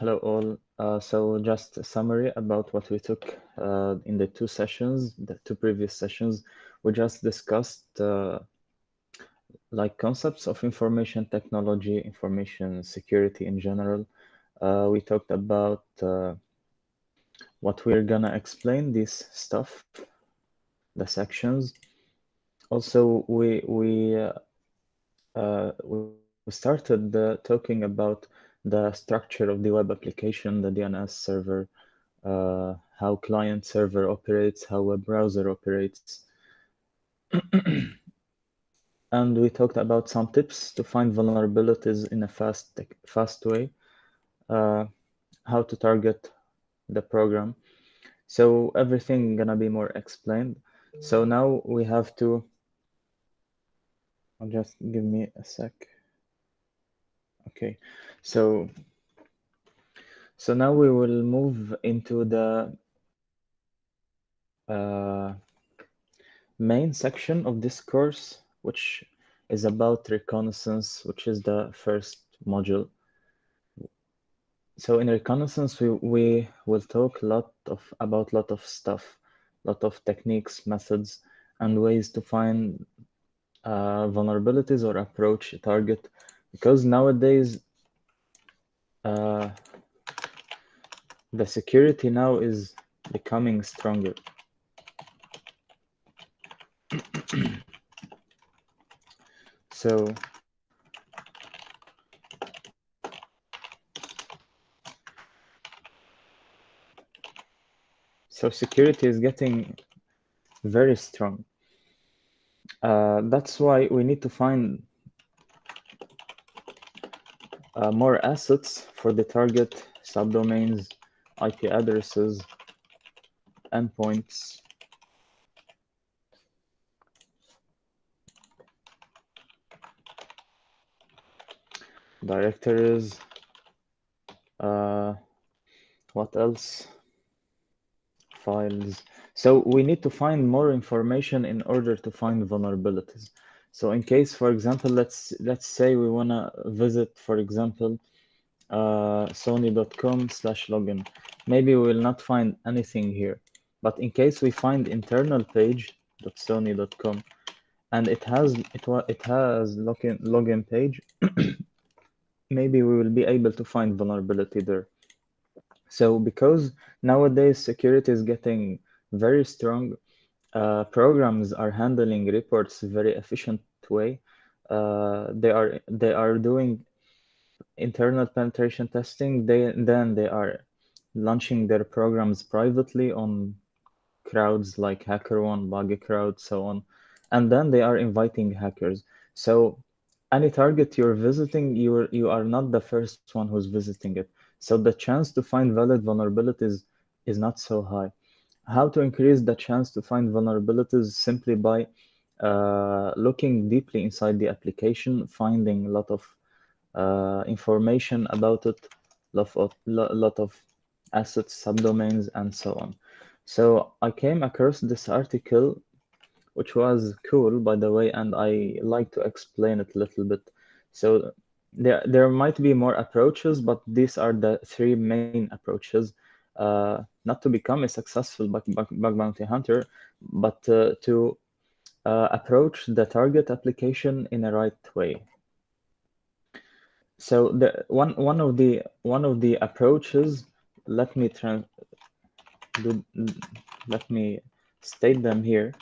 Hello all. So just a summary about what we took in the two previous sessions. We just discussed like concepts of information technology, information security in general. We talked about what we're gonna explain this stuff, the sections. Also, we started talking about the structure of the web application, the DNS server, how client server operates, how a browser operates. And we talked about some tips to find vulnerabilities in a fast way, uh, how to target the program. So everything gonna be more explained. So now we have to, just give me a sec. Okay, so now we will move into the uh, main section of this course, which is about reconnaissance, which is the first module. So in reconnaissance, we will talk about lot of stuff, lot of techniques, methods, and ways to find vulnerabilities or approach a target, because nowadays uh, the security now is becoming stronger. So security is getting very strong. That's why we need to find more assets for the target, subdomains, IP addresses, endpoints, directories, uh, what else? Files. So we need to find more information in order to find vulnerabilities. So in case, for example, let's say we wanna visit, for example, sony.com/login. Maybe we will not find anything here, but in case we find internal page.sony.com and it has login page, maybe we will be able to find vulnerability there. So because nowadays security is getting very strong, programs are handling reports very efficient way. They are doing internal penetration testing. They are launching their programs privately on crowds like HackerOne, BuggyCrowd, so on, and then they are inviting hackers. So any target you're visiting, you are not the first one who's visiting it. So the chance to find valid vulnerabilities is not so high. How to increase the chance to find vulnerabilities? Simply by looking deeply inside the application, finding a lot of information about it, lot of assets, subdomains, and so on. So I came across this article, which was cool, by the way, and I like to explain it a little bit. So there might be more approaches, but these are the three main approaches. Not to become a successful bug bounty hunter, but to approach the target application in a right way. So the one of the approaches, let me do, let me state them here.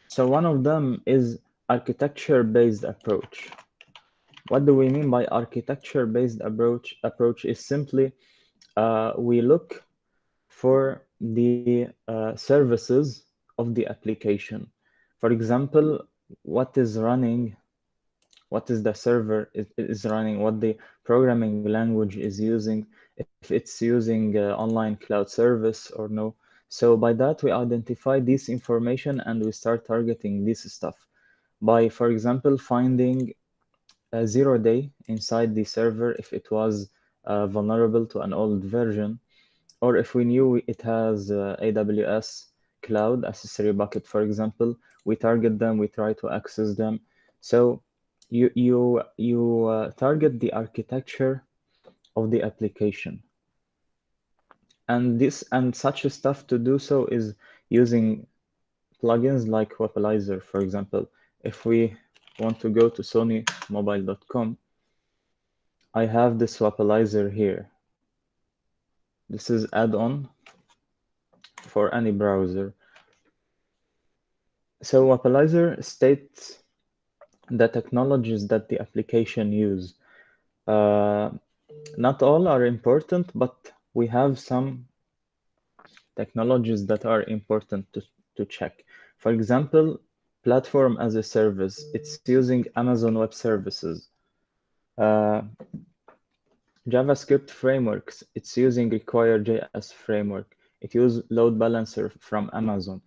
So one of them is architecture-based approach. What do we mean by architecture-based approach? Approach is simply we look for the services of the application. For example, what is running, what is the server is running, what the programming language is using, if it's using online cloud service or no. So by that, we identify this information and we start targeting this stuff by, for example, finding a 0-day inside the server if it was vulnerable to an old version, or if we knew it has AWS cloud accessory bucket, for example. We target them, we try to access them. So you target the architecture of the application. And such stuff to do so is using plugins like Wapalizer, for example. If we want to go to sonymobile.com, I have this Wapalizer here. This is add-on for any browser. So Wapalizer states the technologies that the application use. Not all are important, but we have some technologies that are important to check. For example, platform as a service, it's using Amazon Web Services. JavaScript frameworks, it's using Require.js framework. It uses load balancer from Amazon.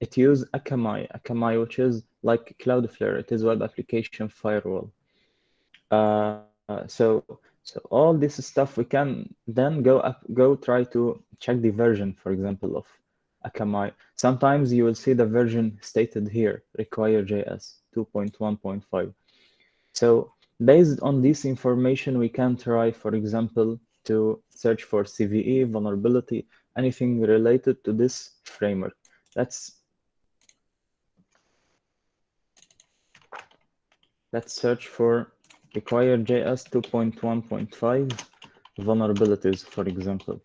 It uses Akamai, which is like Cloudflare. It is web application firewall. So all this stuff we can then go try to check the version, for example, of Akamai. Sometimes you will see the version stated here, Require.js 2.1.5. So based on this information, we can try, for example, to search for CVE, vulnerability, anything related to this framework. Let's search for Require.js 2.1.5 vulnerabilities, for example.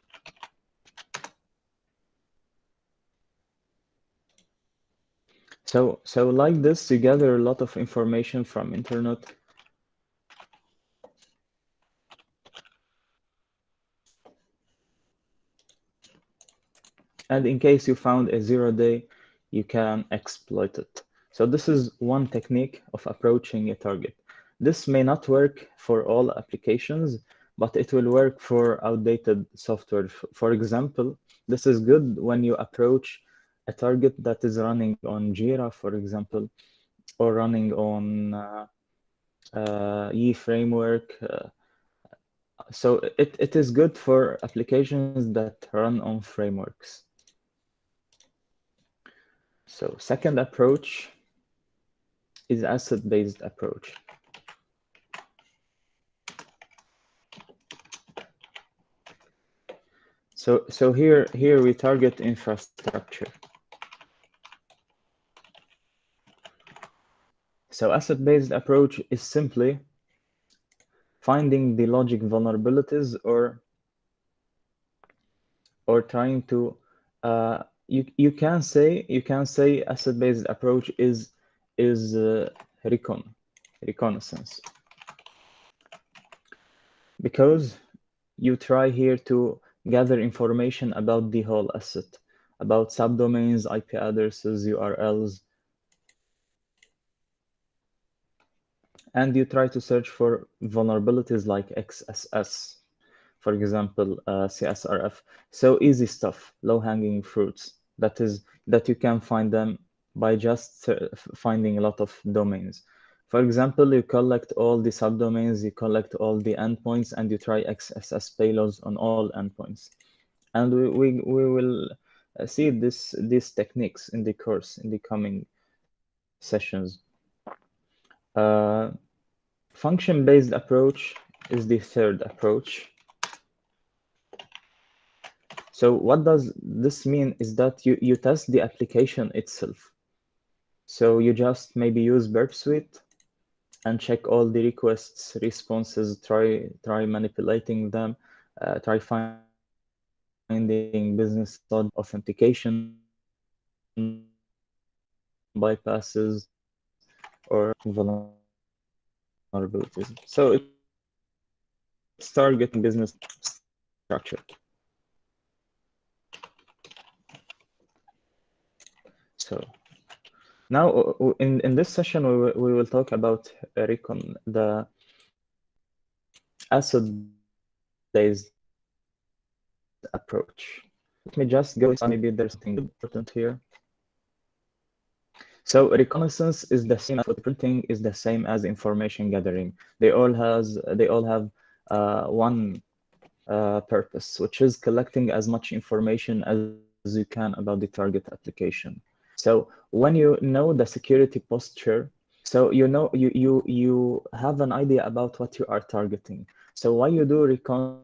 So like this, you gather a lot of information from internet. And in case you found a 0-day, you can exploit it. So this is one technique of approaching a target. This may not work for all applications, but it will work for outdated software. For example, this is good when you approach a target that is running on Jira, for example, or running on Yi framework. So it is good for applications that run on frameworks. So second approach is asset-based approach. So here we target infrastructure. So asset-based approach is simply finding the logic vulnerabilities or trying to you can say asset-based approach is reconnaissance, because you try here to gather information about the whole asset, about subdomains, IP addresses, URLs, and you try to search for vulnerabilities like XSS, for example, CSRF. So easy stuff, low-hanging fruits. That you can find them by just finding a lot of domains. For example, you collect all the subdomains, you collect all the endpoints, and you try XSS payloads on all endpoints. And we will see these techniques in the course in the coming sessions. Function-based approach is the third approach. So what does this mean is that you test the application itself. So you just maybe use Burp Suite and check all the requests, responses, try manipulating them, try finding business logic, authentication bypasses, or vulnerabilities. So it's targeting business structure. So now in this session we will talk about recon, the asset-based approach. Let me just go, maybe there's something important here. So reconnaissance is the same as footprinting, is the same as information gathering. They all have one purpose, which is collecting as much information as you can about the target application. So when you know the security posture, so you know you have an idea about what you are targeting. So why you do reconnaissance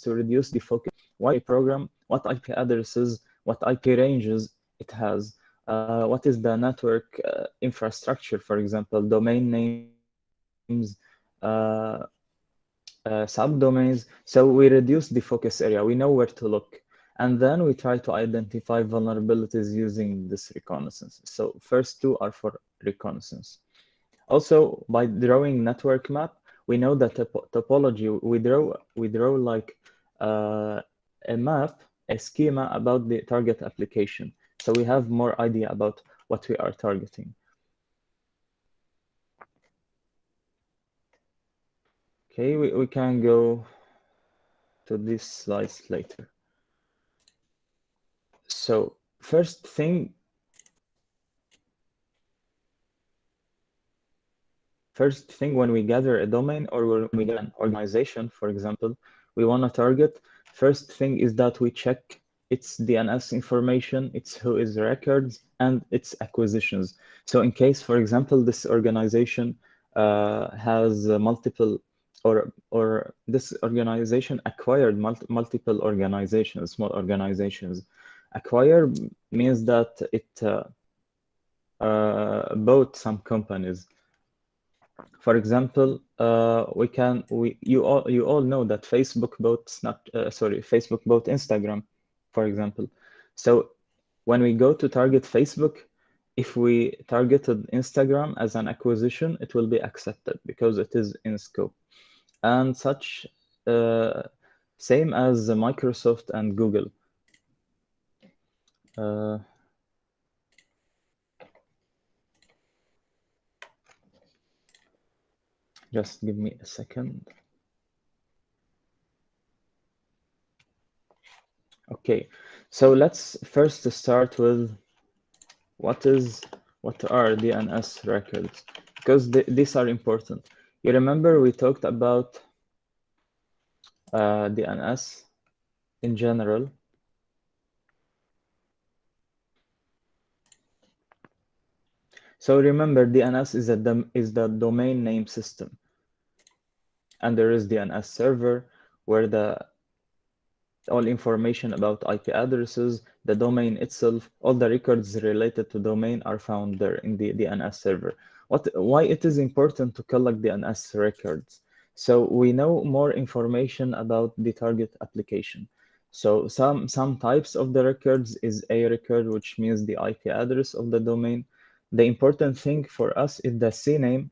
to reduce the focus, why you run a program, what IP addresses, what IP ranges it has, what is the network infrastructure, for example, domain names, subdomains. So we reduce the focus area. We know where to look. And then we try to identify vulnerabilities using this reconnaissance. So first two are for reconnaissance. Also, by drawing network map, we know that topology, we draw like a map, a schema about the target application. So we have more idea about what we are targeting. Okay, we can go to these slides later. So first thing when we gather a domain or when we gather an organization, for example, we want to target, first thing is that we check its DNS information, its who is records, and its acquisitions. So in case, for example, this organization has multiple, or this organization acquired multiple organizations, small organizations. Acquire means that it bought some companies. For example, you all know that Facebook bought Facebook bought Instagram, for example. So when we go to target Facebook, if we targeted Instagram as an acquisition, it will be accepted because it is in scope. And such, same as Microsoft and Google. Just give me a second. Okay, so let's first start with what are DNS records, because these are important. You remember we talked about DNS in general. So remember, DNS is the domain name system, and there is DNS server where all information about IP addresses, the domain itself, all the records related to domain are found there in the DNS server. Why it is important to collect DNS records? So we know more information about the target application. So some types of the records is a record, which means the IP address of the domain. The important thing for us is the CNAME.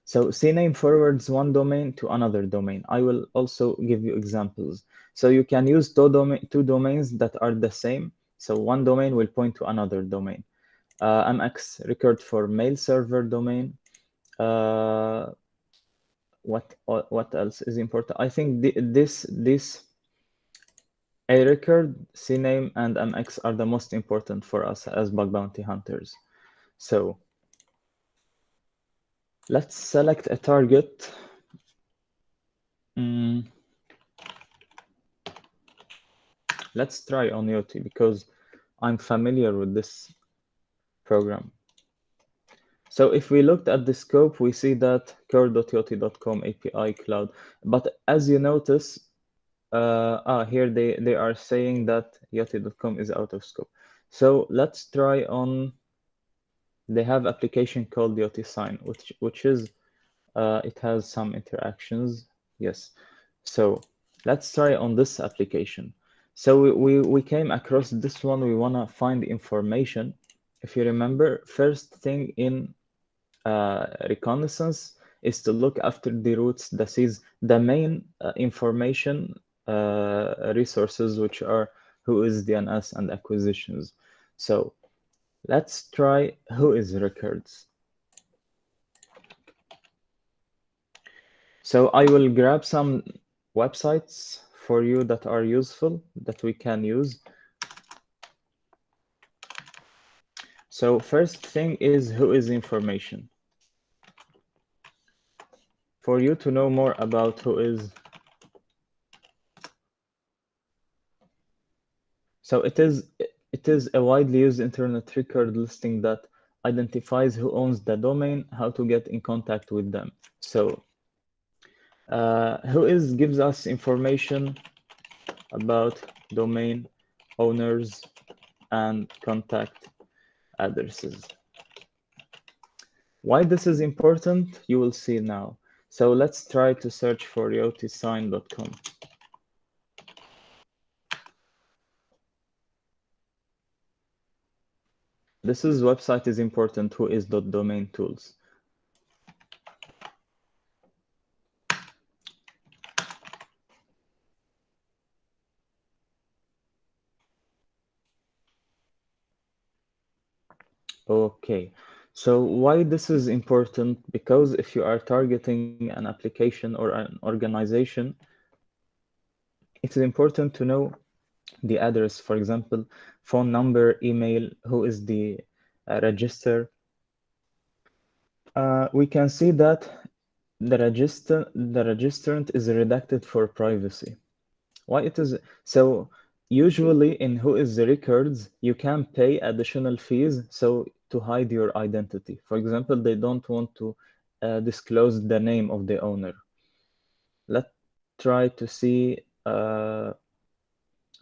So CNAME forwards one domain to another domain. I will also give you examples. So you can use two domains that are the same. So one domain will point to another domain. MX record for mail server domain. What else is important? I think this a record, CNAME, and MX are the most important for us as bug bounty hunters. So let's select a target. Let's try on Yoti because I'm familiar with this program. So if we looked at the scope, we see that core.yoti.com API cloud. But as you notice, here they are saying that yoti.com is out of scope. So let's try on, they have application called Yoti Sign, which is, it has some interactions. Yes. So let's try on this application. So we came across this one. We want to find information. If you remember, first thing in reconnaissance is to look after the roots, that is the main information resources, which are who is DNS and acquisitions. So let's try who is records. So I will grab some websites for you that are useful, that we can use. So first thing is who is information. For you to know more about who is So it is a widely used internet record listing that identifies who owns the domain, how to get in contact with them. So whois gives us information about domain owners and contact addresses. Why this is important, you will see now. So let's try to search for yotisign.com. This is website is important, whois.domain tools. Okay, so why this is important? Because if you are targeting an application or an organization, it is important to know the address, for example, phone number, email, who is the register. We can see that the registrant is redacted for privacy. Why it is so? Usually in whois records, you can pay additional fees so to hide your identity. For example, they don't want to disclose the name of the owner. Let's try to see.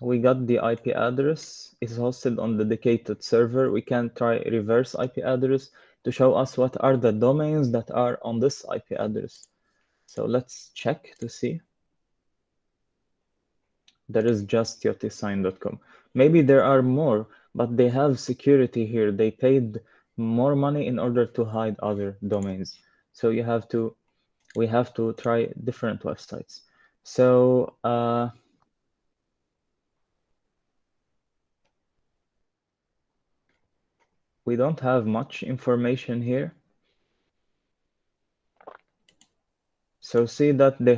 We got the IP address. It's hosted on dedicated server. We can try reverse IP address to show us what are the domains that are on this IP address. So let's check to see. There is just yotisign.com. Maybe there are more, but they have security here. They paid more money in order to hide other domains. So we have to try different websites. So we don't have much information here. So see that they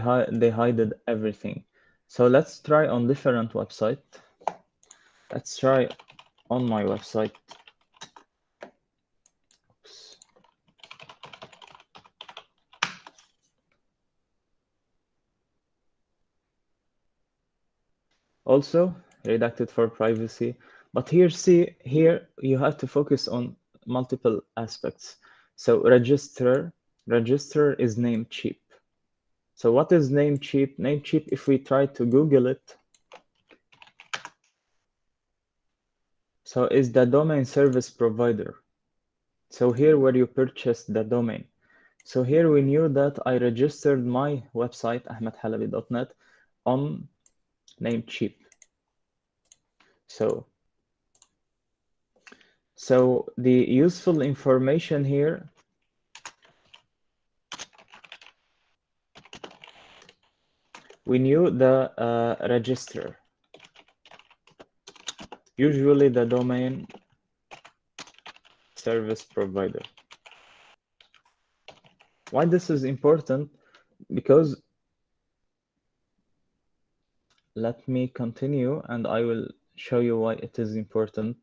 hided everything. So let's try on different website. Let's try on my website. Oops. Also redacted for privacy. But here you have to focus on multiple aspects. So registrar is Namecheap. So what is Namecheap? Namecheap, if we try to Google it, so is the domain service provider. So here where you purchase the domain. So here we knew that I registered my website, ahmedhalabi.net, on Namecheap. So the useful information here, we knew the registrar, usually the domain service provider. Why this is important? Because let me continue and I will show you why it is important.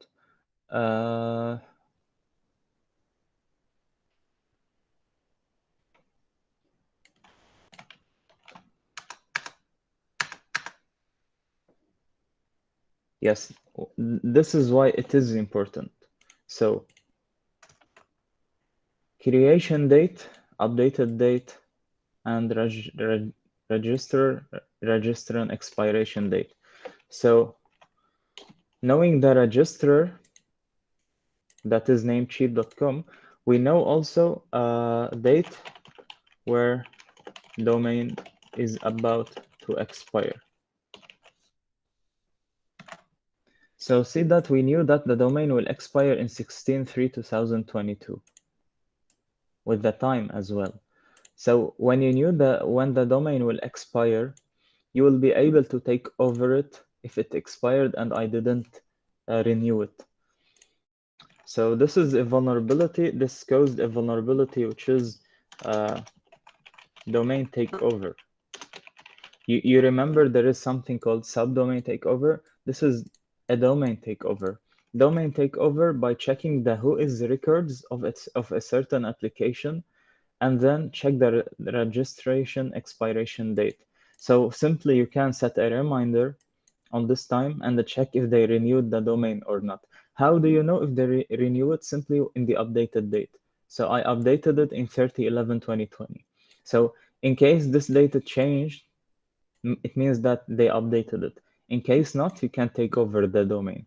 Yes, this is why it is important. So creation date, updated date, and register and expiration date. So knowing the registrar, that is namecheap.com, we know also a date where domain is about to expire. So see that we knew that the domain will expire in 16/3/2022 with the time as well. So when you knew that when the domain will expire, you will be able to take over it if it expired and I didn't renew it. So this is a vulnerability. This caused a vulnerability, which is domain takeover. You remember there is something called subdomain takeover. This is a domain takeover. Domain takeover by checking the whois records of a certain application, and then check the registration expiration date. So simply you can set a reminder on this time and check if they renewed the domain or not. How do you know if they renew it? Simply in the updated date. So I updated it in 30/11/2020. So in case this data changed, it means that they updated it. In case not, you can take over the domain.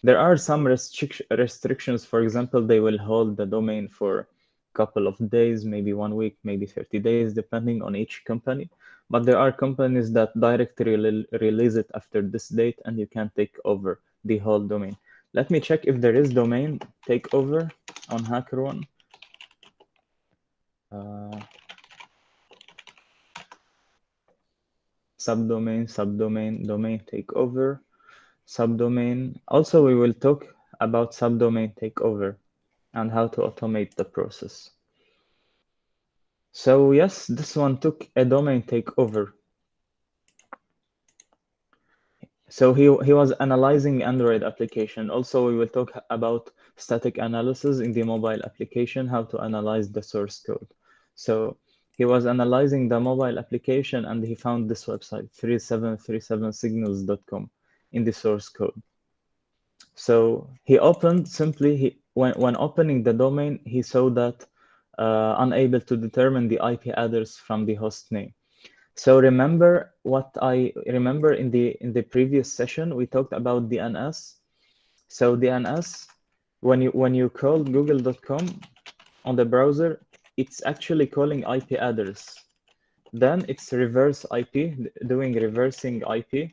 There are some restrictions. For example, they will hold the domain for a couple of days, maybe 1 week, maybe 30 days, depending on each company. But there are companies that directly release it after this date, and you can take over the whole domain. Let me check if there is domain takeover on HackerOne. Subdomain, domain takeover, subdomain. Also, we will talk about subdomain takeover and how to automate the process. So yes, this one took a domain takeover. So he was analyzing Android application. Also, we will talk about static analysis in the mobile application, how to analyze the source code. So he was analyzing the mobile application and he found this website, 3737signals.com, in the source code. So he opened simply, when opening the domain, he saw that unable to determine the IP address from the host name. So remember what I remember in the previous session, we talked about DNS. So DNS, when you call google.com on the browser, it's actually calling IP address. Then it's reverse IP, doing reversing IP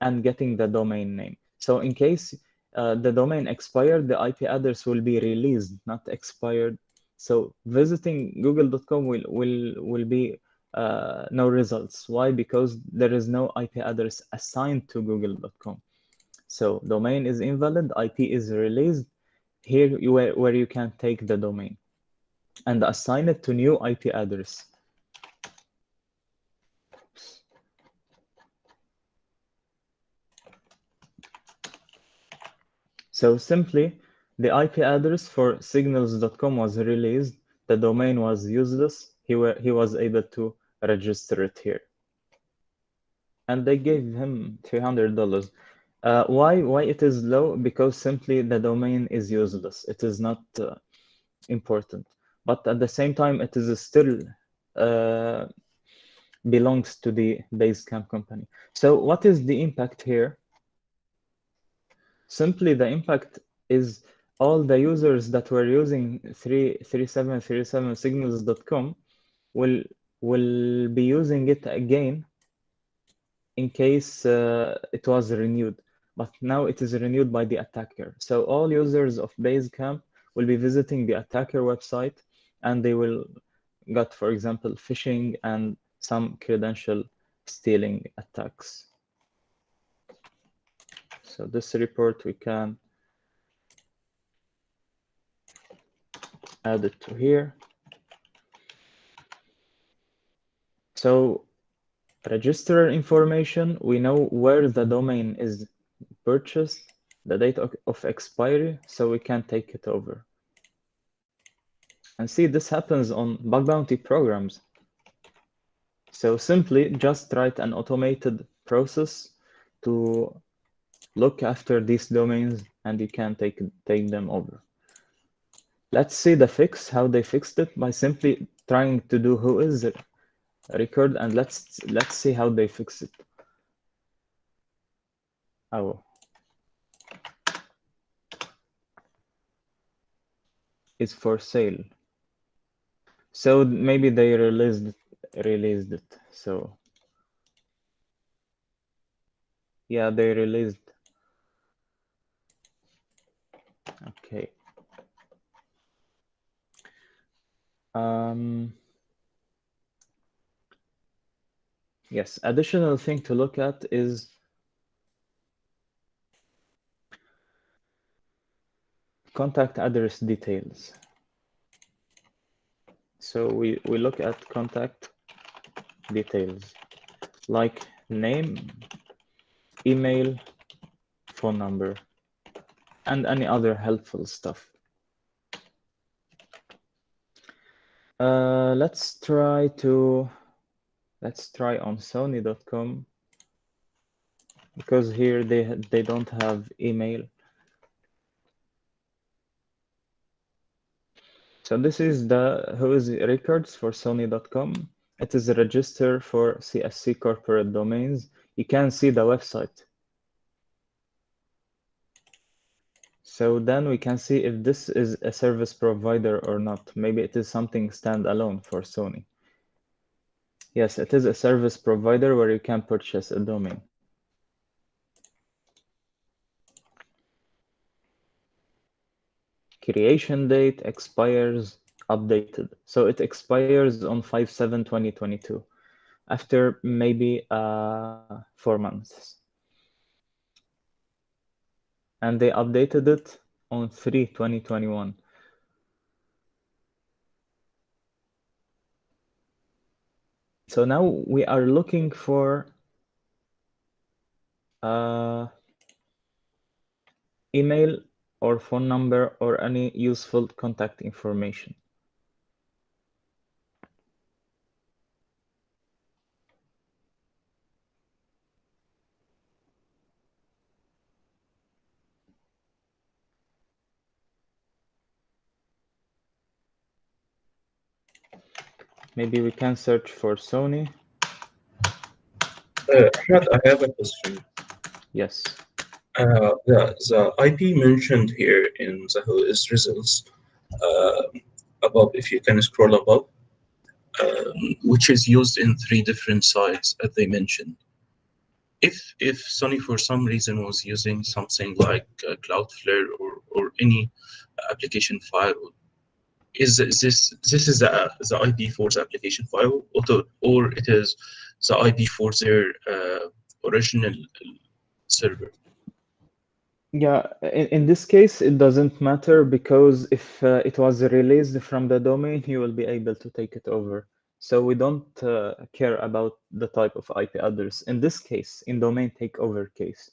and getting the domain name. So in case the domain expired, the IP address will be released, not expired. So visiting google.com will be no results. Why? Because there is no IP address assigned to google.com. So domain is invalid, IP is released. Here where you can take the domain and assign it to new IP address. So simply, the IP address for signals.com was released, the domain was useless, he was able to register it here. And they gave him $300. Why it is low? Because simply the domain is useless. It is not important. But at the same time, it is still belongs to the Basecamp company. So what is the impact here? Simply the impact is all the users that were using 3737signals.com will be using it again in case it was renewed. But now it is renewed by the attacker. So all users of Basecamp will be visiting the attacker website and they will get, for example, phishing and some credential stealing attacks. So this report we can add it to here. So registrar information, we know where the domain is purchased, the date of expiry, so we can take it over. And see, this happens on bug bounty programs. So simply just write an automated process to look after these domains and you can take them over. Let's see the fix, how they fixed it by simply trying to do whois record, and let's see how they fix it. Oh, it's for sale. So maybe they released it. So yeah, they released. Okay. Yes, additional thing to look at is contact address details. So we look at contact details like name, email, phone number, and any other helpful stuff. Let's try on Sony.com. because here they don't have email. So this is the whois records for Sony.com. It is a register for CSC corporate domains. You can see the website. So then we can see if this is a service provider or not. Maybe it is something standalone for Sony. Yes, it is a service provider where you can purchase a domain. Creation date expires updated. So it expires on 5/7/2022 after maybe 4 months. And they updated it on 3/2021. So now we are looking for email or phone number or any useful contact information. Maybe we can search for Sony. Ahmed, I have a question. Yes. The IP mentioned here in the whois results above, if you can scroll above, which is used in three different sites, as they mentioned. If Sony for some reason was using something like Cloudflare or any application file, is this the IP for the application file, or it is the IP for their original server? Yeah, in this case, it doesn't matter because if it was released from the domain, you will be able to take it over. So we don't care about the type of IP address. In this case, in domain takeover case.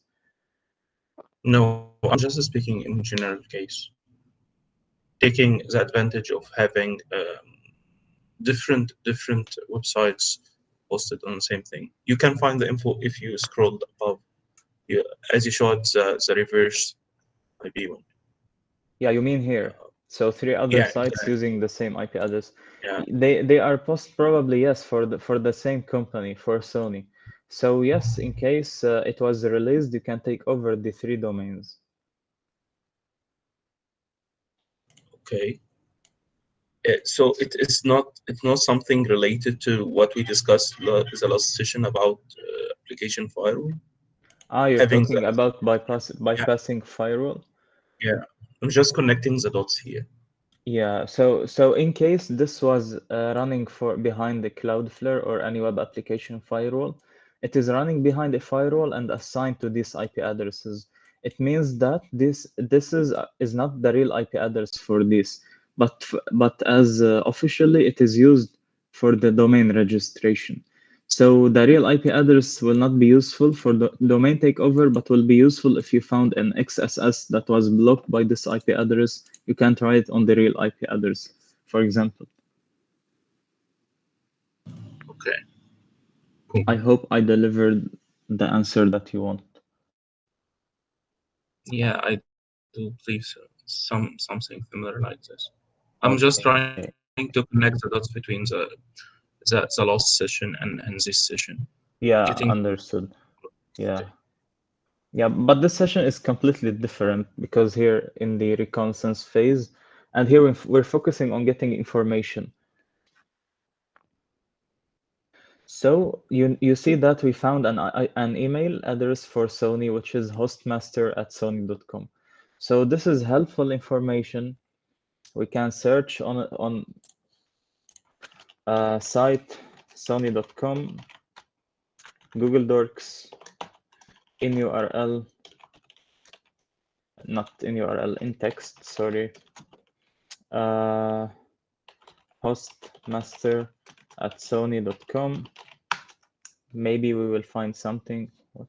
No, I'm just speaking in general case, taking the advantage of having different websites posted on the same thing. You can find the info if you scroll above, you, as you showed the reverse IP one. Yeah, you mean here. So three other Yeah, sites exactly. using the same IP address. Yeah. They are post probably yes for the same company for Sony. So yes, in case it was released, you can take over the three domains. Okay. So it's not something related to what we discussed the last session about application firewall Ah, you're having talking about yeah, bypassing firewall? yeah. I'm just connecting the dots here. Yeah, so in case this was running for behind the Cloudflare or any web application firewall, it is running behind a firewall and assigned to these IP addresses. It means that this is not the real IP address for this, but as officially it is used for the domain registration. So the real IP address will not be useful for the domain takeover, but will be useful if you found an XSS that was blocked by this IP address. You can try it on the real IP address, for example. Okay, cool. I hope I delivered the answer that you want. Yeah, I do believe so. Something similar like this. I'm just trying Okay. to connect the dots between the last session and this session, getting Yeah, understood. Yeah. Yeah, but this session is completely different because here in the reconnaissance phase, and here we're focusing on getting information. So you see that we found an email address for Sony, which is hostmaster@sony.com. So this is helpful information. We can search on site sony.com, Google Docs, in URL, not in URL, in text, sorry. Uh, hostmaster@sony.com. Maybe we will find something. What?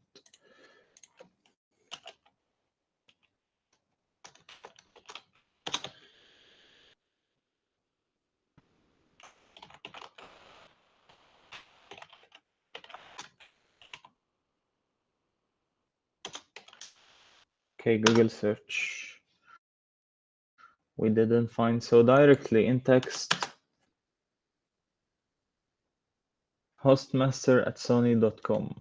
Okay, Google search. We didn't find, so directly in text, hostmaster@sony.com,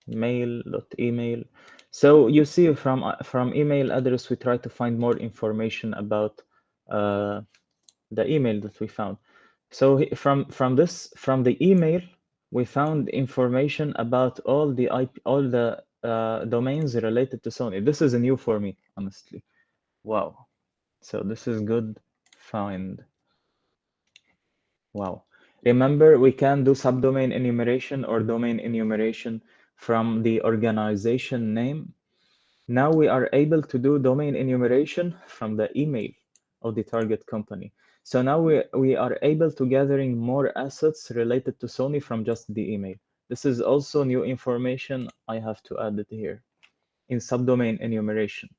mail.email. So you see from email address, we try to find more information about the email that we found. So from the email, we found information about all the domains related to Sony. This is new for me, honestly. Wow. So this is good find. Wow. Remember, we can do subdomain enumeration or domain enumeration from the organization name. Now we are able to do domain enumeration from the email of the target company. So now we are able to gathering more assets related to Sony from just the email. This is also new information I have to add it here in subdomain enumeration.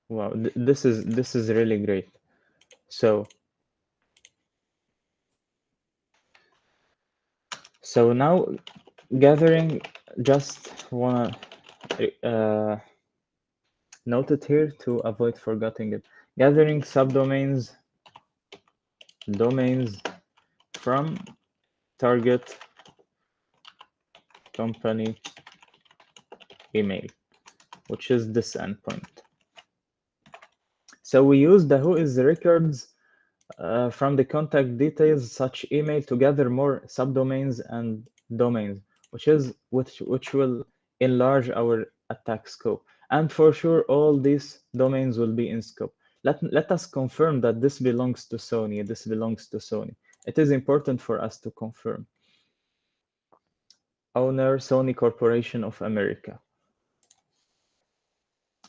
Wow, this is really great. So now gathering, just wanna note it here to avoid forgetting it. Gathering subdomains, domains from target company email, which is this endpoint. So we use the whois records from the contact details such email to gather more subdomains and domains, which will enlarge our attack scope. And for sure, all these domains will be in scope. Let us confirm that this belongs to Sony. This belongs to Sony. It is important for us to confirm. Owner, Sony Corporation of America.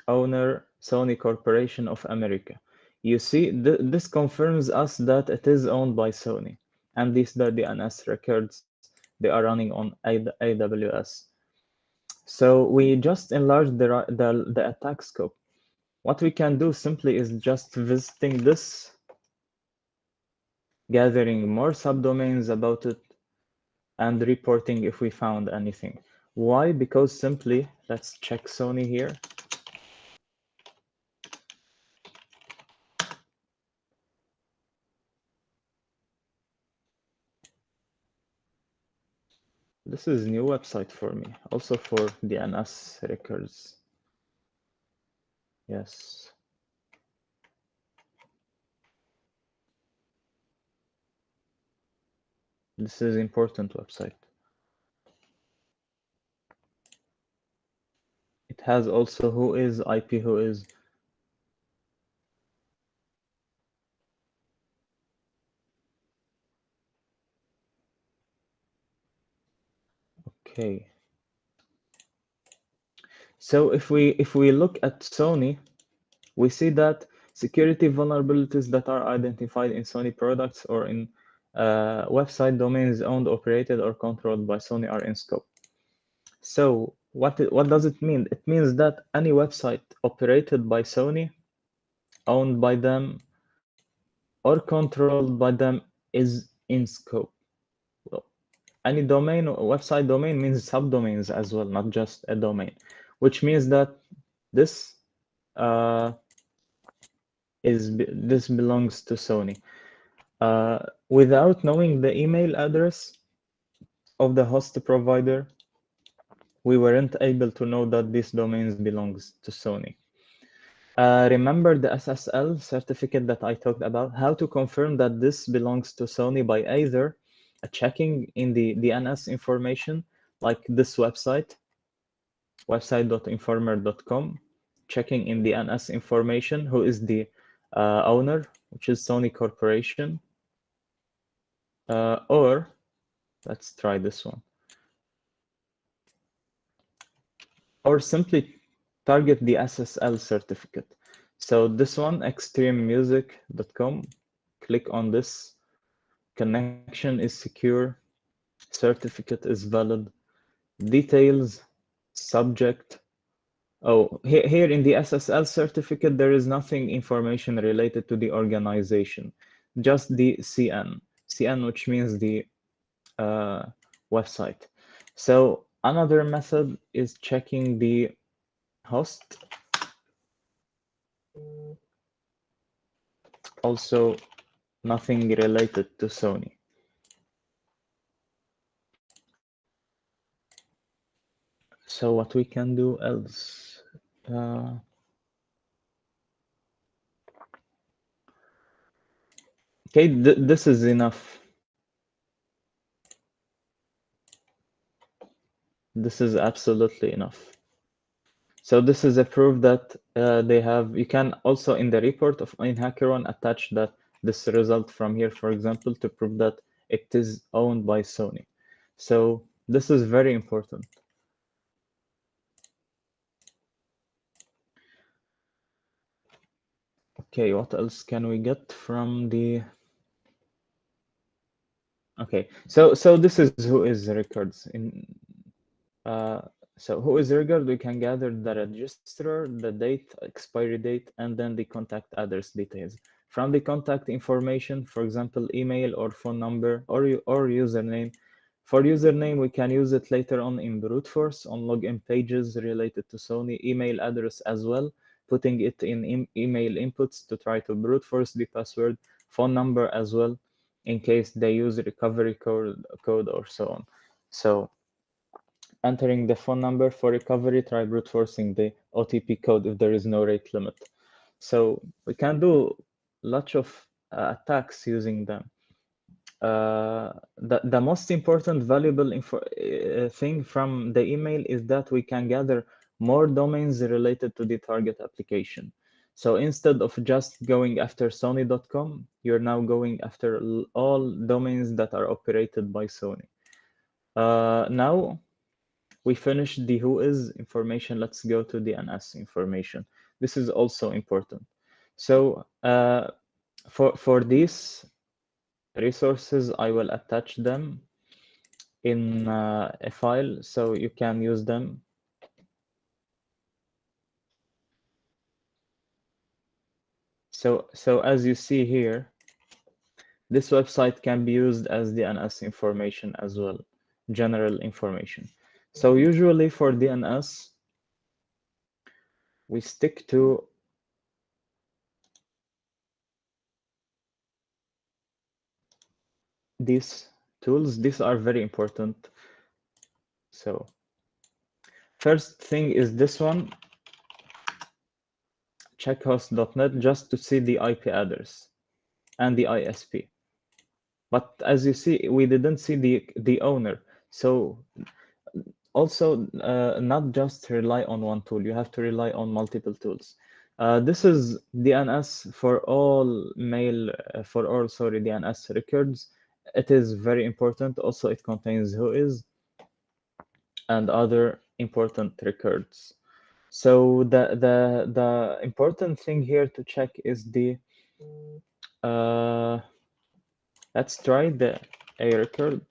Owner, Sony Corporation of America. You see, this confirms us that it is owned by Sony, and these are the DNS records. They are running on AWS. So we just enlarged the attack scope. What we can do simply is just visiting this, gathering more subdomains about it, and reporting if we found anything. Why? Because simply, let's check Sony here. This is new website for me, also for DNS records. Yes. This is important website. It has also whois, IP whois. Okay. So if we look at Sony, we see that security vulnerabilities that are identified in Sony products or in website domains owned, operated, or controlled by Sony are in scope. So what does it mean? It means that any website operated by Sony, owned by them, or controlled by them is in scope. Well, any domain or website domain means subdomains as well, not just a domain, which means that this this belongs to Sony. Without knowing the email address of the host provider, we weren't able to know that these domains belongs to Sony. Remember the SSL certificate that I talked about? How to confirm that this belongs to Sony by either checking in the DNS information, like this website, website.informer.com, checking in the DNS information, who is the owner, which is Sony Corporation, or let's try this one, or simply target the SSL certificate. So this one, extrememusic.com, click on this. Connection is secure. Certificate is valid. Details, subject. Oh, here in the SSL certificate, there is nothing information related to the organization, just the CN, which means the website. So another method is checking the host. Also, nothing related to Sony. So what we can do else? Okay, this is enough. This is absolutely enough. So this is a proof that they have, you can also in the report of in HackerOne attach that this result from here, for example, to prove that it is owned by Sony. So this is very important. Okay, what else can we get from the... Okay, so this is Whois records. Uh, so Whois record, we can gather the registrar, the date, expiry date, and then the contact address details. From the contact information, for example, email or phone number or username. For username, we can use it later on in brute force on login pages related to Sony. Email address as well, putting it in email inputs to try to brute force the password. Phone number as well, in case they use recovery code or so on. So entering the phone number for recovery, try brute forcing the OTP code if there is no rate limit. So we can do lots of attacks using them. The most important valuable thing from the email is that we can gather more domains related to the target application. So instead of just going after Sony.com, you're now going after all domains that are operated by Sony. Now we finished the Whois information. Let's go to the DNS information. This is also important. So for these resources, I will attach them in a file so you can use them. So as you see here, this website can be used as DNS information as well, general information. So usually for DNS, we stick to these tools. These are very important. So first thing is this one, checkhost.net, just to see the IP address and the ISP. But as you see, we didn't see the owner. So also not just rely on one tool, you have to rely on multiple tools. This is DNS for all mail, DNS records. It is very important. Also, it contains Whois and other important records. So the important thing here to check is the let's try the A record.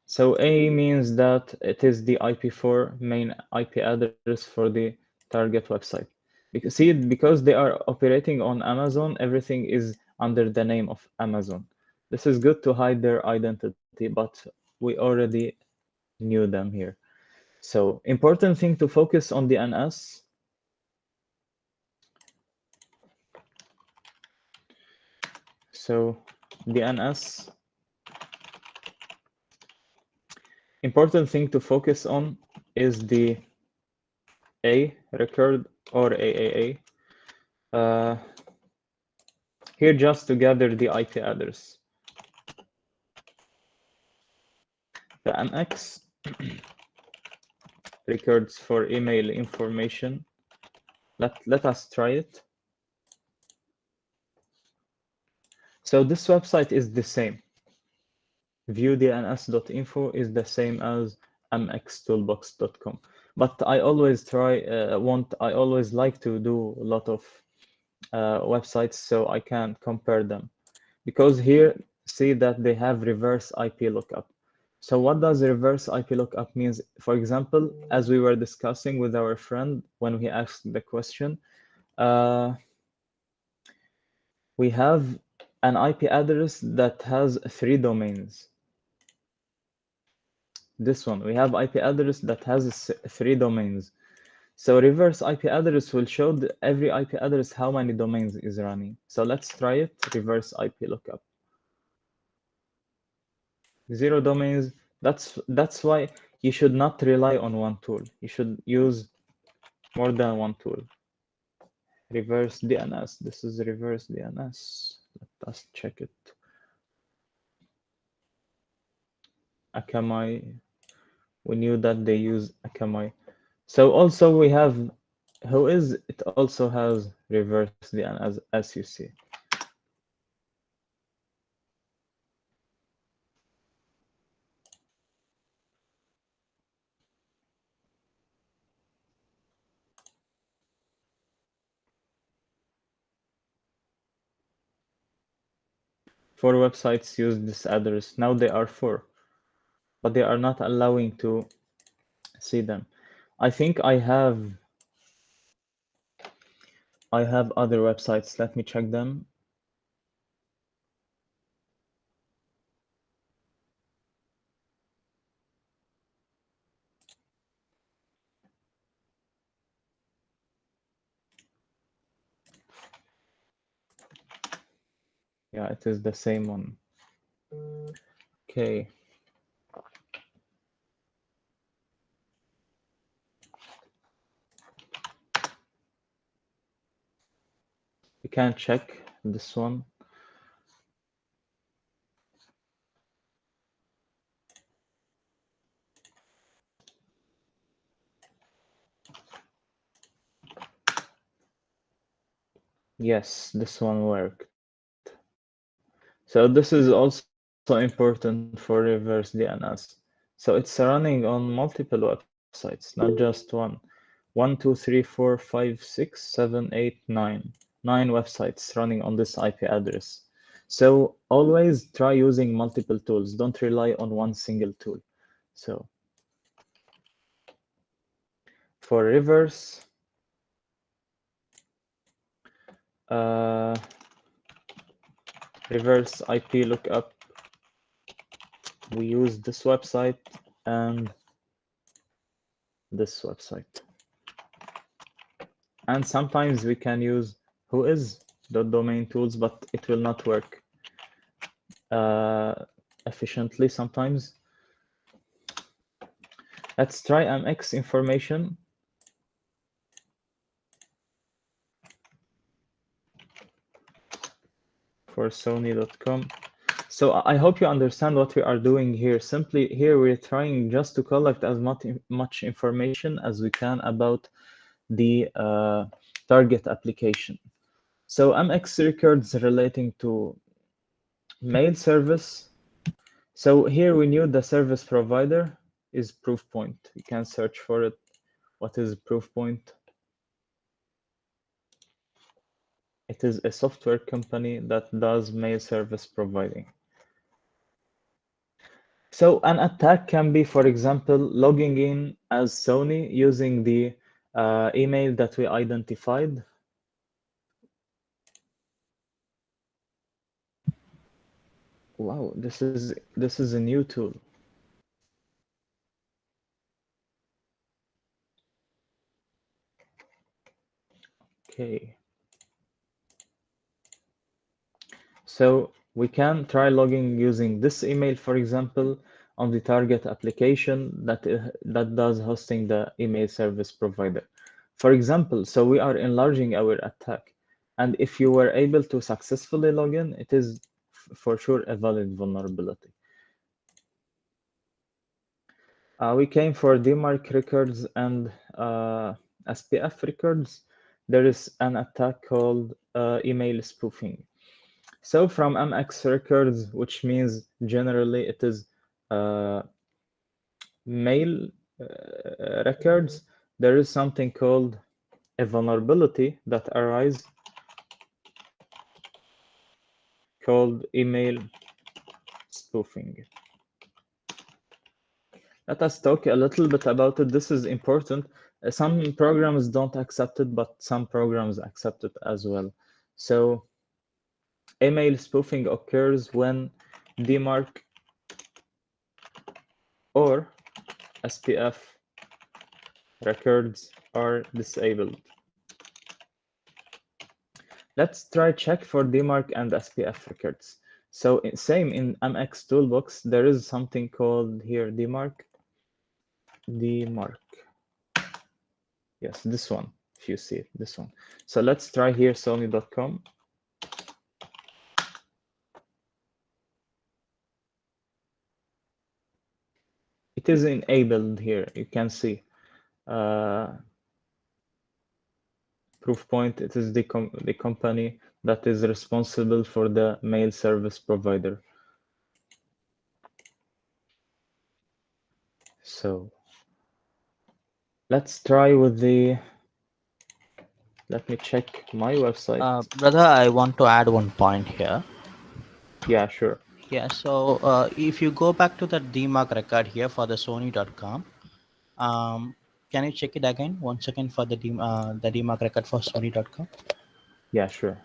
So A means that it is the IP4 main IP address for the target website. Because they are operating on Amazon, everything is under the name of Amazon. This is good to hide their identity, but we already knew them here. So important thing to focus on the DNS. So DNS, important thing to focus on is the A record or AAA. Here just to gather the IP address. The MX records for email information. Let us try it. So this website is the same. viewdns.info is the same as mxtoolbox.com. But I always I always like to do a lot of websites so I can compare them. Because here, see that they have reverse IP lookup. So what does reverse IP lookup means? For example, as we were discussing with our friend when he asked the question, we have an IP address that has 3 domains. This one, we have IP address that has 3 domains. So reverse IP address will show every IP address how many domains is running. So let's try it, reverse IP lookup. 0 domains, that's why you should not rely on one tool. You should use more than one tool. Reverse DNS, this is reverse DNS. Let us check it. Akamai, we knew that they use Akamai. So also we have Whois, it also has reverse DNS as you see. Four websites use this address. Now they are 4, but they are not allowing to see them. I think I have other websites. Let me check them. Yeah, it is the same one. Okay. You can check this one. Yes, this one worked. So this is also important for reverse DNS. So it's running on multiple websites, not just one. 1, 2, 3, 4, 5, 6, 7, 8, 9. 9 websites running on this IP address. So always try using multiple tools. Don't rely on one single tool. So for reverse, reverse IP lookup, we use this website and this website. And sometimes we can use Whois.domain tools, but it will not work efficiently sometimes. Let's try MX information. For Sony.com. So I hope you understand what we are doing here. Simply here we're trying just to collect as much information as we can about the target application. So MX records relating to mail service. So here we knew the service provider is Proofpoint. We can search for it. What is Proofpoint? It is a software company that does mail service providing. So an attack can be, for example, logging in as Sony using the email that we identified. Wow, this is a new tool. Okay. So we can try logging using this email, for example, on the target application that does hosting the email service provider. For example, so we are enlarging our attack. And if you were able to successfully log in, it is for sure a valid vulnerability. We came for DMARC records and SPF records. There is an attack called email spoofing. So from MX records, which means generally it is mail records, there is something called a vulnerability that arises called email spoofing. Let us talk a little bit about it. This is important. Some programs don't accept it, but some programs accept it as well. So email spoofing occurs when DMARC or SPF records are disabled. Let's try check for DMARC and SPF records. So same in MX Toolbox, there is something called here DMARC. Yes, this one, if you see it, this one. So let's try here Sony.com. It is enabled here, you can see. Proofpoint, it is the company that is responsible for the mail service provider. So let's try with the, let me check my website. Brother, I want to add one point here. Yeah, sure. Yeah, so if you go back to the DMARC record here for the Sony.com, can you check it again? 1 second for the DMARC record for Sony.com. Yeah, sure.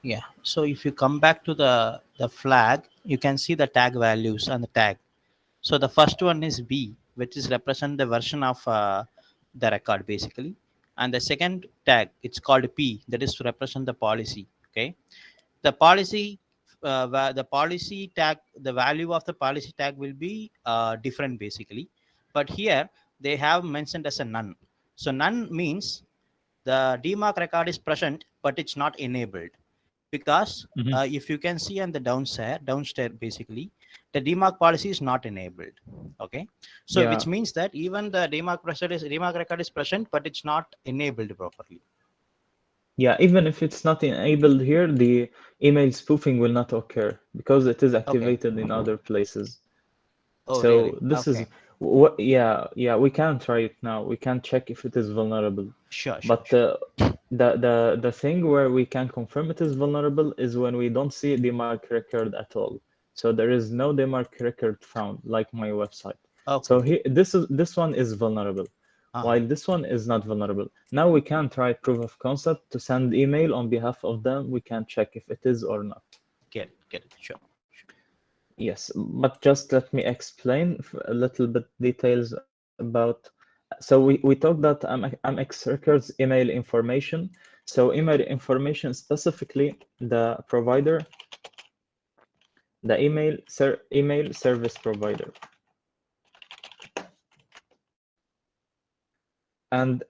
Yeah, so if you come back to the flag, you can see the tag values and the tag. So the first one is B, which is represent the version of the record basically, and the second tag, it's called P, that is to represent the policy. Okay, the policy the policy tag, the value of the policy tag will be different basically, but here they have mentioned as a none. So none means the DMARC record is present but it's not enabled, because if you can see on the downstairs basically, the DMARC policy is not enabled. Okay, so Yeah. which means that even the DMARC record is present but it's not enabled properly. Yeah, even if it's not enabled here, the email spoofing will not occur because it is activated in other places. Oh, So really? this is Okay. what, yeah, we can try it now. We can check if it is vulnerable. Sure. But the thing where we can confirm it is vulnerable is when we don't see DMARC record at all. So there is no DMARC record found, like my website. Okay. So here, this one is vulnerable, while this one is not vulnerable. Now we can try proof of concept to send email on behalf of them. We can check if it is or not. Get it. Sure. Yes, but just let me explain a little bit details about. So we talked that MX records email information. So email information, specifically the provider, the email service provider, and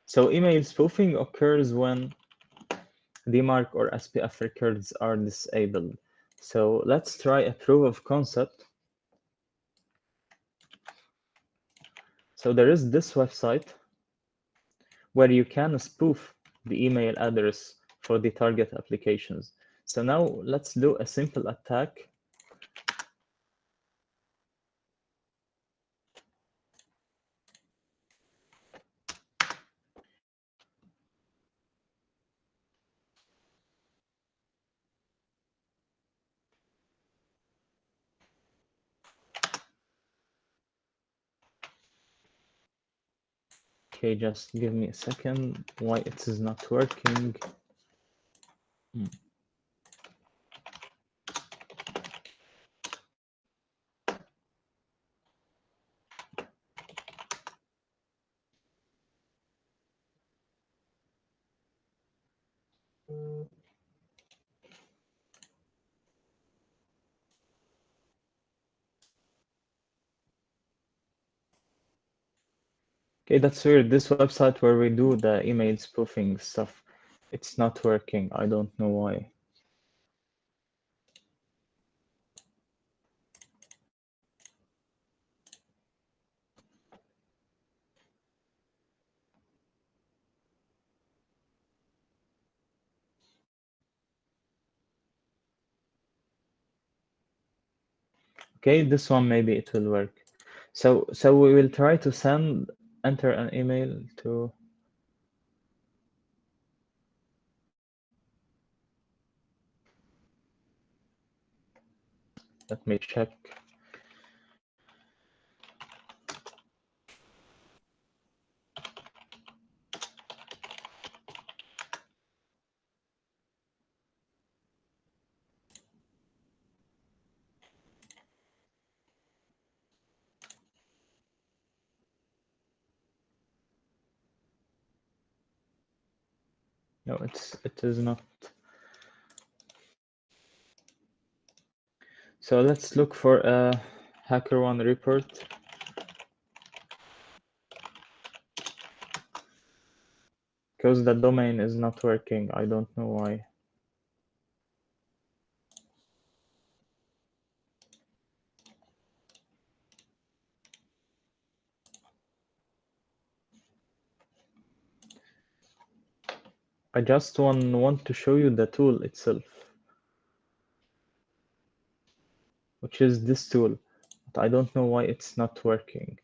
so email spoofing occurs when DMARC or SPF records are disabled. So let's try a proof of concept. So there is this website where you can spoof the email address for the target applications. So now let's do a simple attack. Okay, just give me a second. Why it is not working? Okay, that's weird. This website where we do the email spoofing stuff, it's not working. I don't know why. Okay, this one maybe it will work. So we will try to enter an email to Let me check. No, it is not. So let's look for a HackerOne report. Because the domain is not working. I don't know why. I just want to show you the tool itself, which is this tool. But I don't know why it's not working.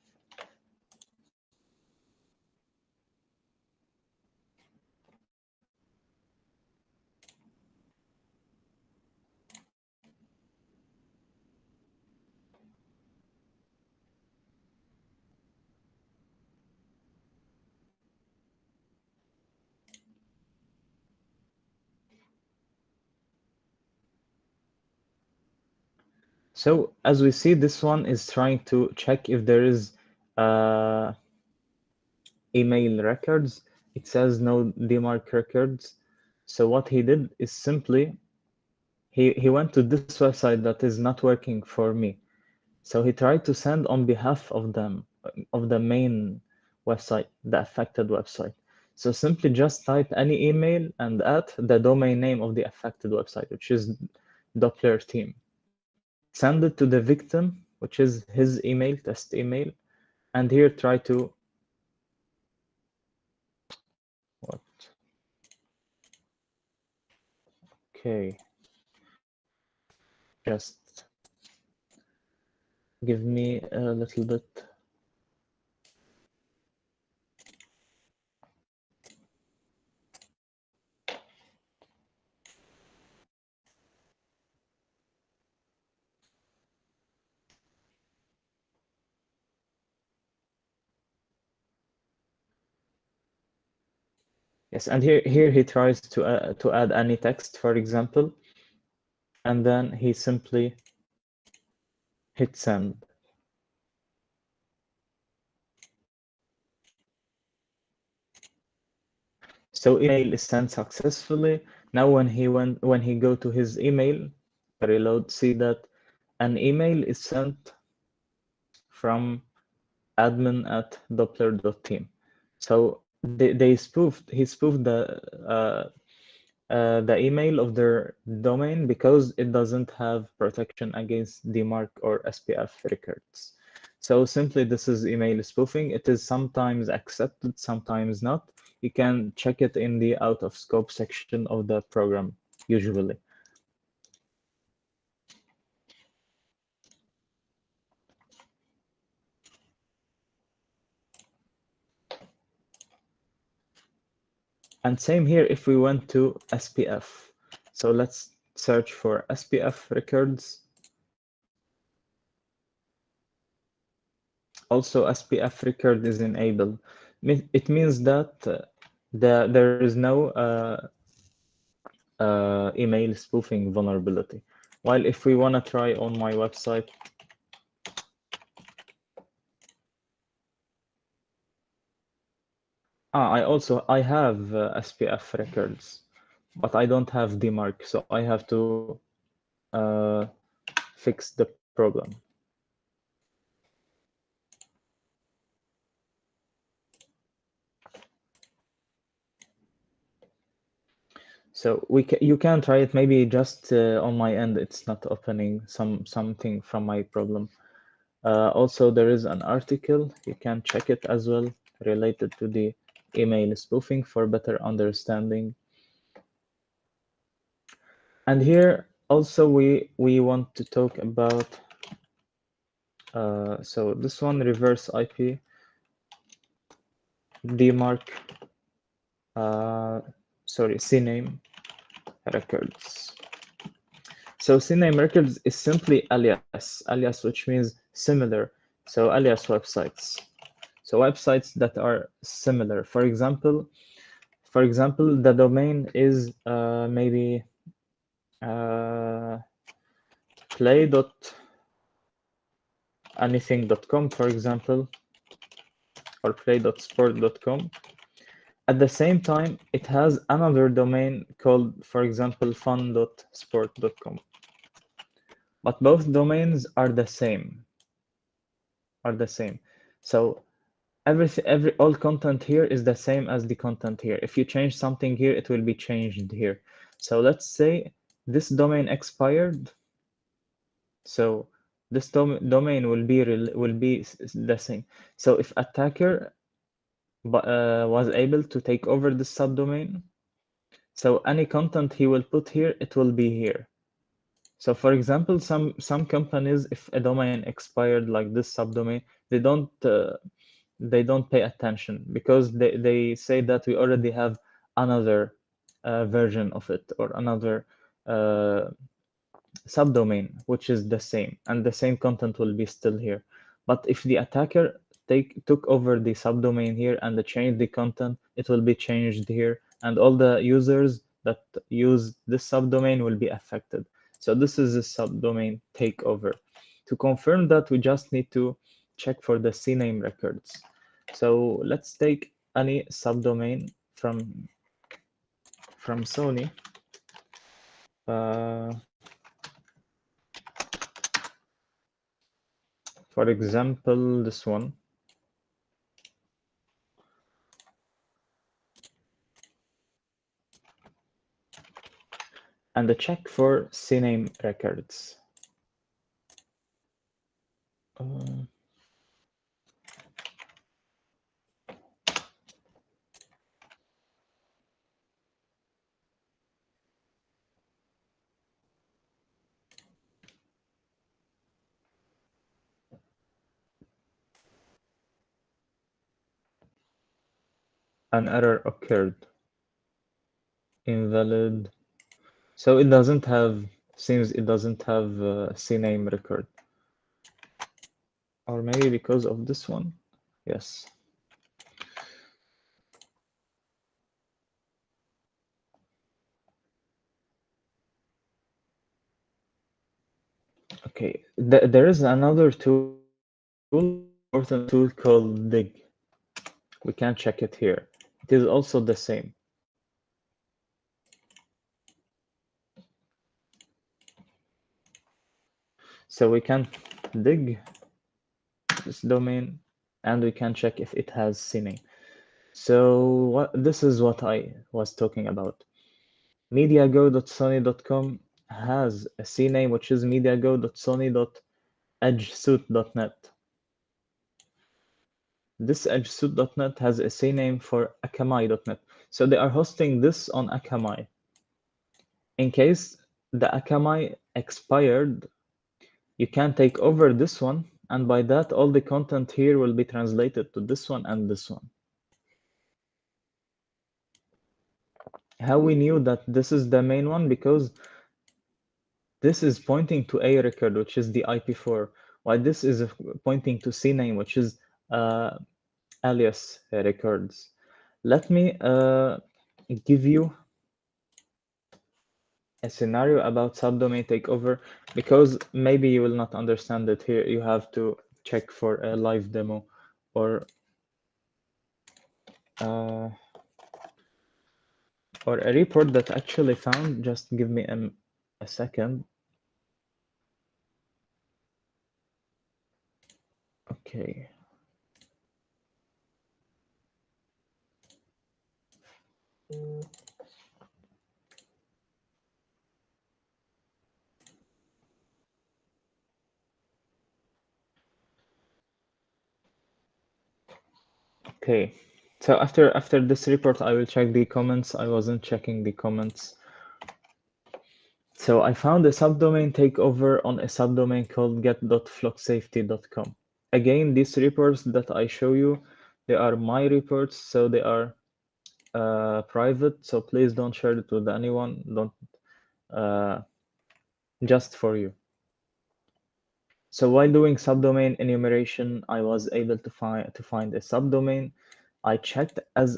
So as we see, this one is trying to check if there is email records. It says no DMARC records. So what he did is simply he went to this website that is not working for me. So he tried to send on behalf of them, of the main website, the affected website. So simply just type any email and add the domain name of the affected website, which is Doppler team. Send it to the victim, which is his email, test email, and here try to what? Okay. Just give me a little bit. Yes, and here he tries to add any text, for example, and then he simply hit send. So email is sent successfully. Now when he go to his email, reload, see that an email is sent from admin@doppler.team. So he spoofed the email of their domain because it doesn't have protection against DMARC or SPF records. So simply this is email spoofing. It is sometimes accepted, sometimes not. You can check it in the out of scope section of the program, usually. And same here if we went to SPF. So let's search for SPF records. Also, SPF record is enabled. It means that there is no email spoofing vulnerability. While if we want to try on my website, I have SPF records, but I don't have DMARC, so I have to fix the problem. So you can try it. Maybe just on my end, it's not opening something from my problem. Also, there is an article, you can check it as well, related to the email spoofing for better understanding. And here also we want to talk about, so this one, reverse IP, DMARC, CNAME records. So CNAME records is simply alias which means similar. So alias websites. So websites that are similar. For example, the domain is maybe play.anything.com, for example, or play.sport.com. At the same time, it has another domain called, for example, fun.sport.com. But both domains are the same. So all content here is the same as the content here. If you change something here, it will be changed here. So let's say this domain expired. So this domain will be the same. So if attacker was able to take over the subdomain, so any content he will put here, it will be here. So for example, some companies, if a domain expired like this subdomain, they don't pay attention because they say that we already have another version of it or another subdomain which is the same, and the same content will be still here. But if the attacker took over the subdomain here and changed the content, it will be changed here, and all the users that use this subdomain will be affected. So this is a subdomain takeover. To confirm that, we just need to check for the CNAME records. So let's take any subdomain from Sony. For example, this one. And check for CNAME records. An error occurred. Invalid. So it doesn't have, seems it doesn't have a CNAME record. Or maybe because of this one. Yes. Okay, there is another tool, important tool called Dig. We can check it here. It is also the same. So we can dig this domain and we can check if it has CNAME. So this is what I was talking about. MediaGo.sony.com has a CNAME which is mediago.sony.edgesuit.net. This edgesuit.net has a CNAME for akamai.net. So they are hosting this on Akamai. In case the Akamai expired, you can take over this one, and by that all the content here will be translated to this one and this one. How we knew that this is the main one? Because this is pointing to a record, which is the IP4, while this is pointing to CNAME, which is alias records. Let me give you a scenario about subdomain takeover, because maybe you will not understand it here. You have to check for a live demo or a report that actually found. Just give me a second. Okay. Okay. So after this report, I will check the comments. I wasn't checking the comments. So I found a subdomain takeover on a subdomain called get.flocksafety.com. Again, these reports that I show you, they are my reports, so they are private. So please don't share it with anyone. Don't just for you. So while doing subdomain enumeration, I was able to find a subdomain. I checked as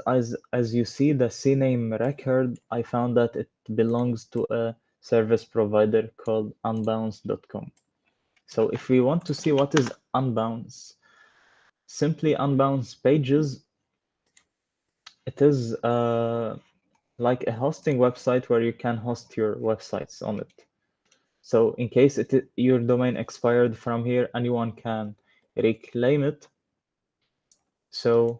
you see the CNAME record, I found that it belongs to a service provider called unbounce.com. So if we want to see what is Unbounce, simply Unbounce pages, it is like a hosting website where you can host your websites on it. So in case your domain expired from here, anyone can reclaim it. So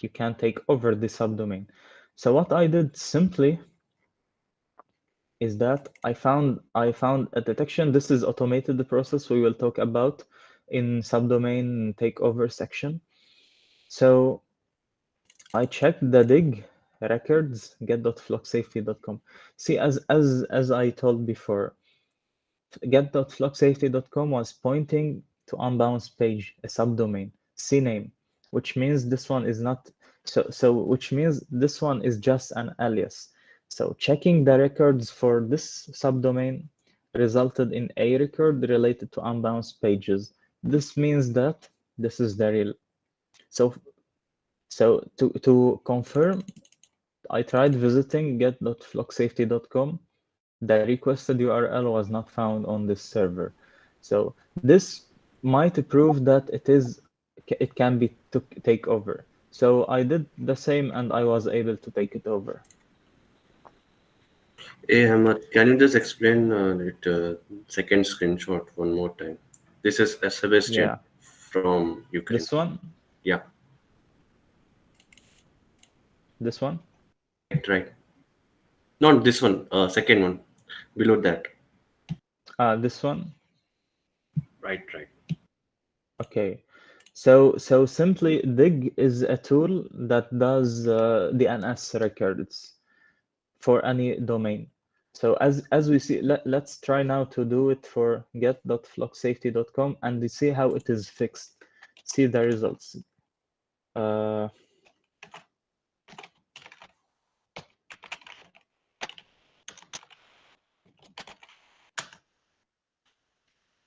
you can take over the subdomain. So what I did simply is that I found a detection. This is automated, the process we will talk about in subdomain takeover section. So I checked the dig records get.flocksafety.com. See, as I told before, get.flocksafety.com was pointing to Unbounce page, a subdomain, CNAME, which means this one is not, which means this one is just an alias. So checking the records for this subdomain resulted in a record related to Unbounce pages. This means that this is the real. So to confirm, I tried visiting get.flocksafety.com. The requested URL was not found on this server. So this might prove that it can be take over. So I did the same and I was able to take it over. Hey, Ahmad, can you just explain that second screenshot one more time? This is Sebastian Yeah. from Ukraine. This one? Yeah. This one? Right. Not this one, second one, below that. This one? Right. Okay. So simply dig is a tool that does DNS records for any domain. So as we see, let's try now to do it for get.flocksafety.com and see how it is fixed. See the results.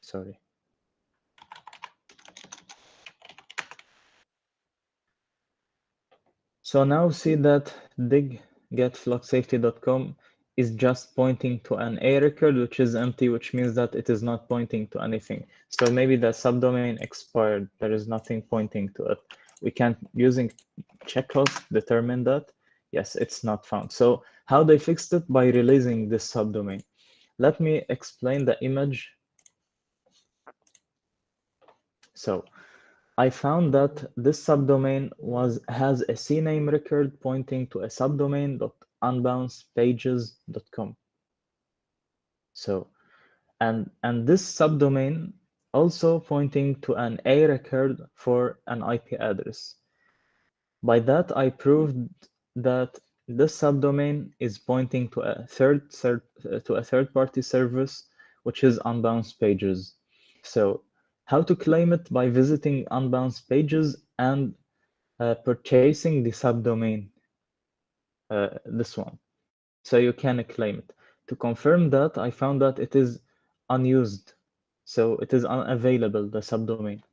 Sorry. So now see that dig get.flocksafety.com is just pointing to an A record, which is empty, which means that it is not pointing to anything. So maybe the subdomain expired. There is nothing pointing to it. We can, using checkhost, determine that. Yes, it's not found. So how they fixed it? By releasing this subdomain. Let me explain the image. So I found that this subdomain has a CNAME record pointing to a subdomain.unbouncepages.com. So, and this subdomain also pointing to an A record for an IP address. By that, I proved that this subdomain is pointing to a third-party service, which is Unbounce Pages. So, how to claim it? By visiting Unbounce Pages and purchasing the subdomain, this one. So you can claim it. To confirm that, I found that it is unused. So it is unavailable, the subdomain.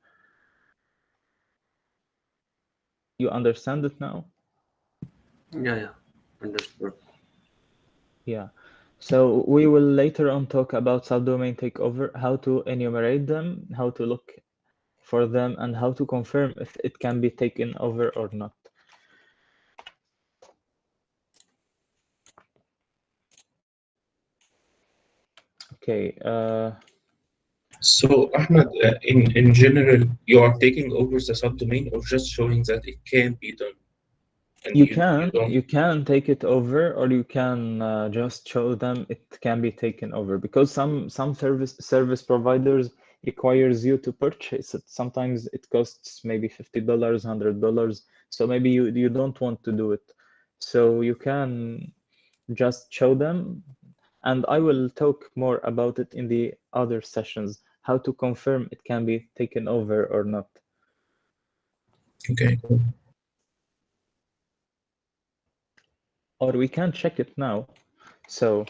You understand it now? Yeah. Understood. Yeah. So we will later on talk about subdomain takeover, how to enumerate them, how to look for them, and how to confirm if it can be taken over or not. Okay. So, Ahmed, in general, you are taking over the subdomain or just showing that it can be done? And You don't. can take it over, or you can just show them it can be taken over, because some service providers requires you to purchase it. Sometimes it costs maybe $50, $100. So maybe you don't want to do it. So you can just show them, and I will talk more about it in the other sessions, how to confirm it can be taken over or not. Okay. Or we can check it now. So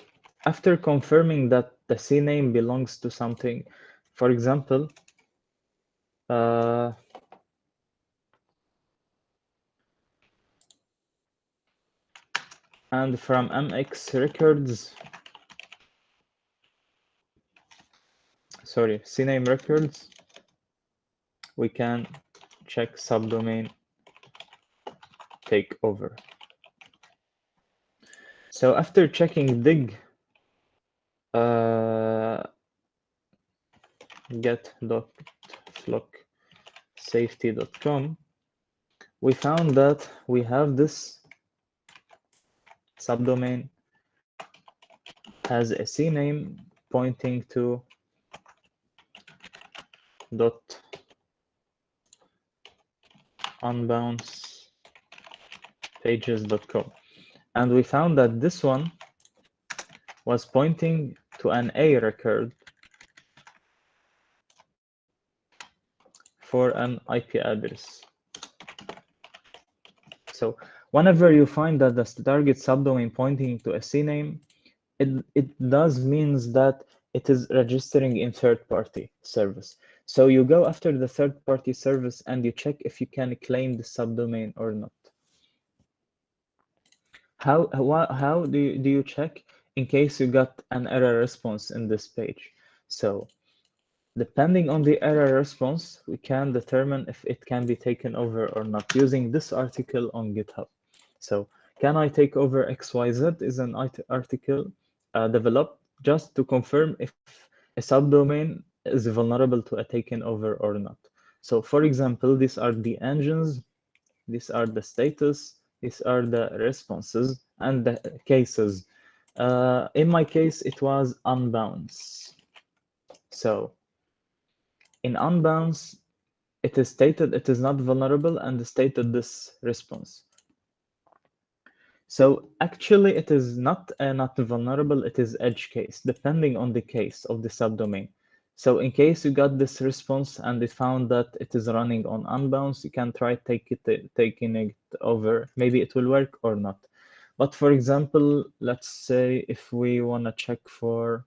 after confirming that the CNAME belongs to something, for example, and from MX records, sorry, CNAME records, we can check subdomain takeover. So after checking dig get.flocksafety.com, we found that we have this subdomain has a CNAME pointing to .unbouncepages.com, and we found that this one was pointing to an A record for an IP address. So whenever you find that the target subdomain pointing to a CNAME, it does means that it is registering in third-party service. So you go after the third-party service and you check if you can claim the subdomain or not. How do you check in case you got an error response in this page? So depending on the error response, we can determine if it can be taken over or not using this article on GitHub. So can I take over XYZ is an article developed just to confirm if a subdomain is vulnerable to a taken over or not. So for example, these are the engines, these are the status, these are the responses and the cases. In my case, it was unbounce. So in unbounce, it is stated it is not vulnerable and stated this response. So actually it is not vulnerable, it is edge case, depending on the case of the subdomain. So in case you got this response and it found that it is running on unbounce, you can try taking it over. Maybe it will work or not. But for example, let's say if we want to check for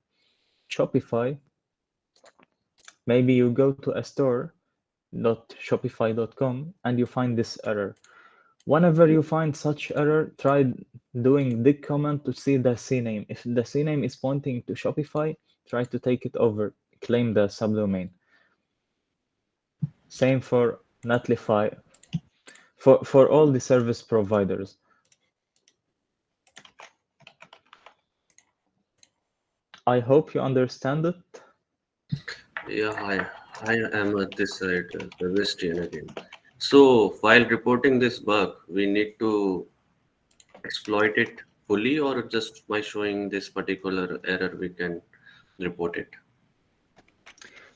Shopify, maybe you go to a store.shopify.com and you find this error. Whenever you find such error, try doing dig command to see the CNAME. If the CNAME is pointing to Shopify, try to take it over, claim the subdomain. Same for Netlify, for all the service providers. I hope you understand it. Yeah, I am at this side, Sebastian again. So while reporting this bug, we need to exploit it fully, or just by showing this particular error, we can report it.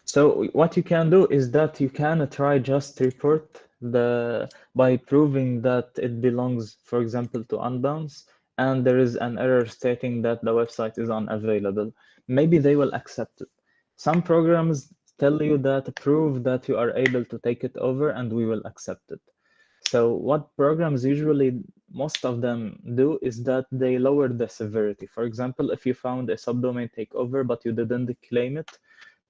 So what you can do is that you can try just report by proving that it belongs, for example, to unbounce, and there is an error stating that the website is unavailable. Maybe they will accept it. Some programs tell you that prove that you are able to take it over and we will accept it. So what programs usually, most of them do is that they lower the severity. For example, if you found a subdomain takeover but you didn't claim it,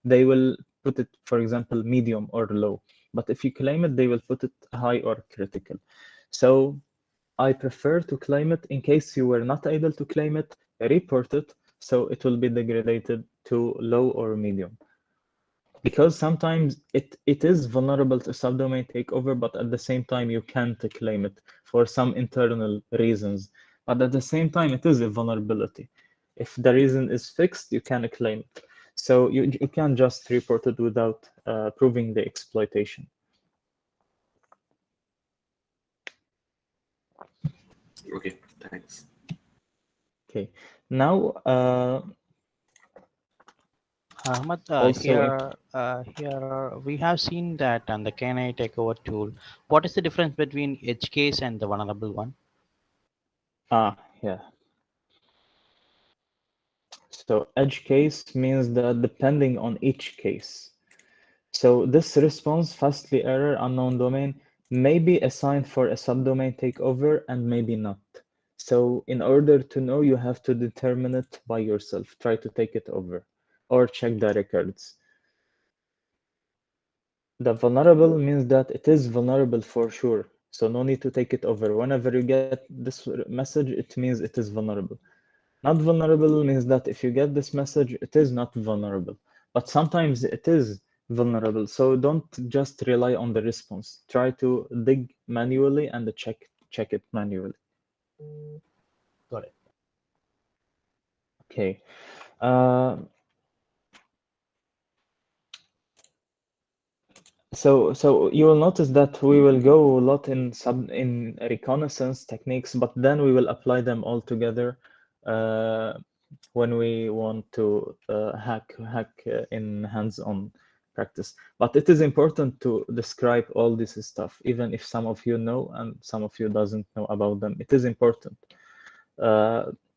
they will put it, for example, medium or low. But if you claim it, they will put it high or critical. So I prefer to claim it. In case you were not able to claim it, report it, so it will be degraded to low or medium. Because sometimes it is vulnerable to subdomain takeover, but at the same time you can't claim it for some internal reasons. But at the same time, it is a vulnerability. If the reason is fixed, you can claim it. So you can just report it without proving the exploitation. Okay, thanks. Okay, now Ahmad, also here we have seen that on the KNI takeover tool. What is the difference between edge case and the vulnerable one? yeah. So edge case means that depending on each case. So this response, fastly error unknown domain, may be assigned for a subdomain takeover and maybe not. So in order to know, you have to determine it by yourself. Try to take it over or check the records. The vulnerable means that it is vulnerable for sure. So no need to take it over. Whenever you get this message, it means it is vulnerable. Not vulnerable means that if you get this message, it is not vulnerable. But sometimes it is vulnerable. So don't just rely on the response. Try to dig manually and check it manually. Got it. Okay. So you will notice that we will go a lot in reconnaissance techniques, but then we will apply them all together when we want to hack in hands-on practice. But it is important to describe all this stuff, even if some of you know and some of you doesn't know about them. It is important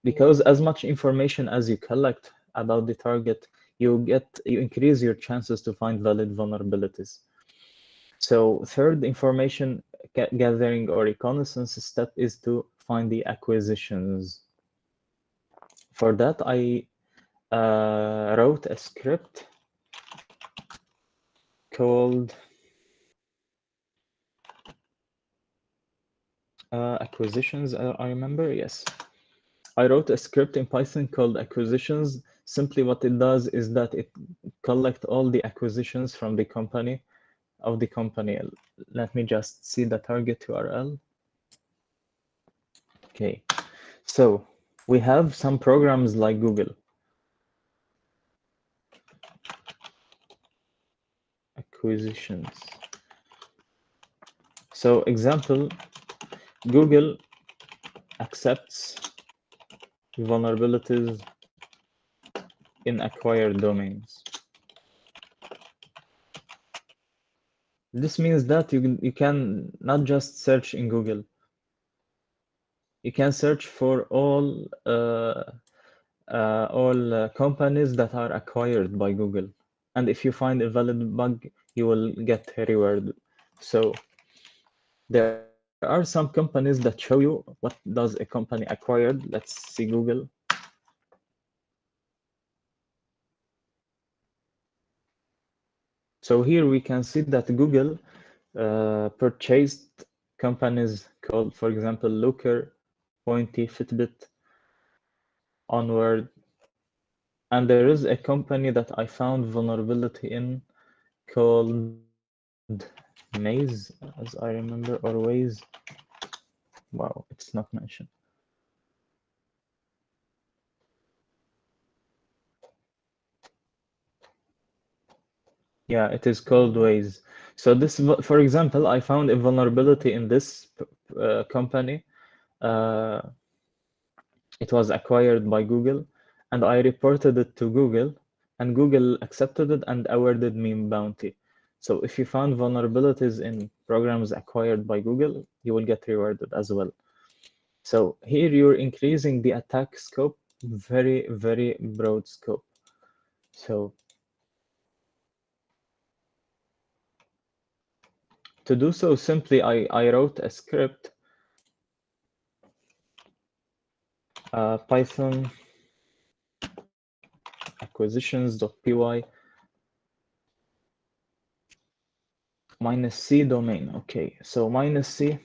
because as much information as you collect about the target, you increase your chances to find valid vulnerabilities. So third information gathering or reconnaissance step is to find the acquisitions. For that, I wrote a script called acquisitions. I remember, yes. I wrote a script in Python called acquisitions. Simply what it does is that it collects all the acquisitions from the company of the company. Let me just see the target URL. Okay, so we have some programs like Google. Acquisitions. So example, Google accepts vulnerabilities in acquired domains. This means that you can not just search in Google. You can search for all companies that are acquired by Google. And if you find a valid bug, you will get rewarded. So there are some companies that show you what does a company acquired. Let's see Google. So here we can see that Google purchased companies called, for example, Looker, Pointy, Fitbit, Onward, and there is a company that I found vulnerability in called Maze, as I remember, or Waze. Wow, it's not mentioned. Yeah, it is called Waze. So this, for example, I found a vulnerability in this company. It was acquired by Google, and I reported it to Google, and Google accepted it and awarded me bounty. So if you found vulnerabilities in programs acquired by Google, you will get rewarded as well. So here you're increasing the attack scope, very, very broad scope. So to do so, simply I wrote a script, Python acquisitions.py -c domain. Okay, so -c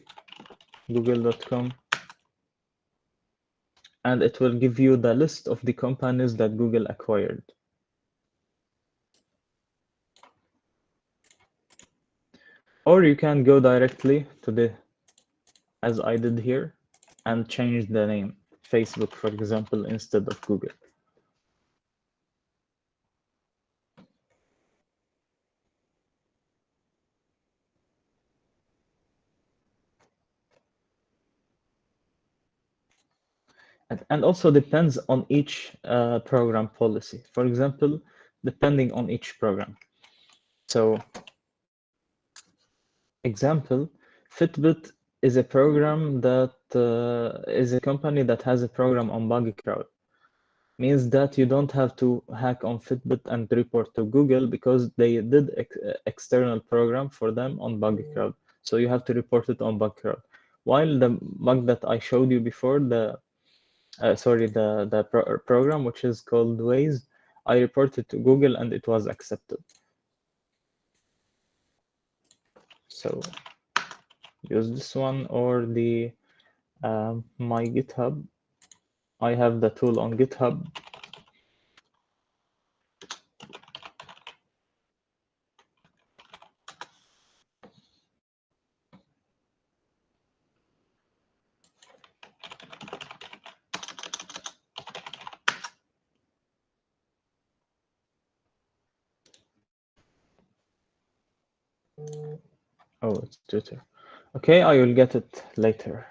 google.com, and it will give you the list of the companies that Google acquired. Or you can go directly to the, as I did here, and change the name, Facebook, for example, instead of Google. And also depends on each program policy. For example, depending on each program. So example, Fitbit is a program that is a company that has a program on BugCrowd. Means that you don't have to hack on Fitbit and report to Google because they did external program for them on BugCrowd. So you have to report it on BugCrowd. while the bug that I showed you before, the program which is called Waze, I reported to Google and it was accepted. So use this one or the my GitHub. I have the tool on GitHub. Oh, it's Twitter. Okay, I will get it later.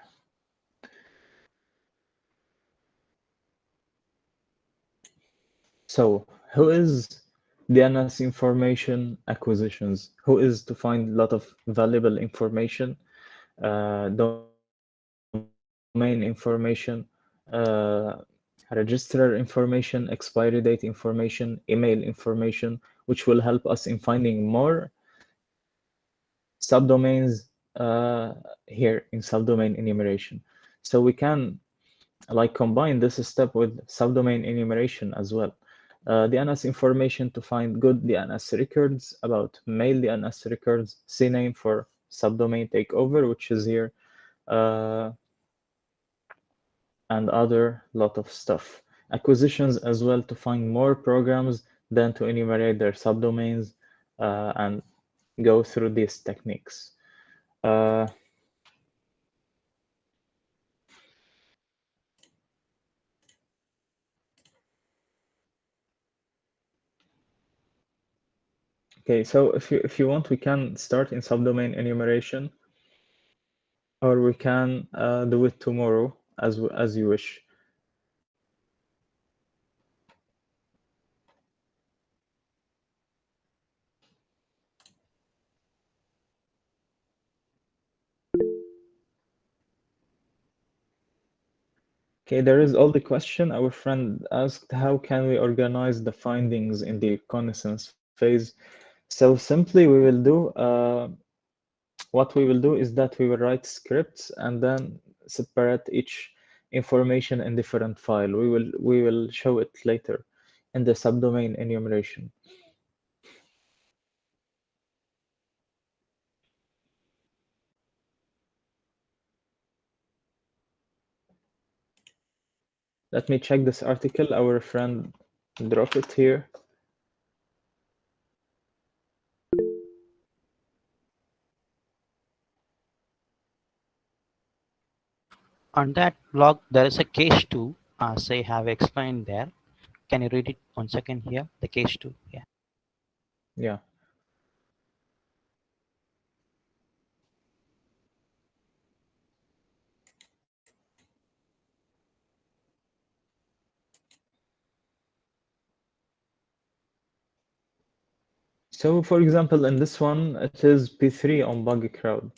So, who is DNS information acquisitions? Who is to find a lot of valuable information, domain information, registrar information, expiry date information, email information, which will help us in finding more subdomains here in subdomain enumeration. So we can like combine this step with subdomain enumeration as well. DNS information to find good DNS records about mail DNS records, CNAME for subdomain takeover, which is here, and other lot of stuff. Acquisitions as well to find more programs than to enumerate their subdomains and go through these techniques. Okay, so if you want, we can start in subdomain enumeration, or we can do it tomorrow as you wish. Okay, there is all the question. Our friend asked, how can we organize the findings in the reconnaissance phase? So simply we will do, what we will do is that we will write scripts and then separate each information in different file. We will show it later in the subdomain enumeration. Let me check this article. Our friend dropped it here. On that blog, there is a case 2, as I have explained there. Can you read it 1 second here? The case 2, yeah. Yeah. So for example, in this one, it is P3 on Buggy Crowd,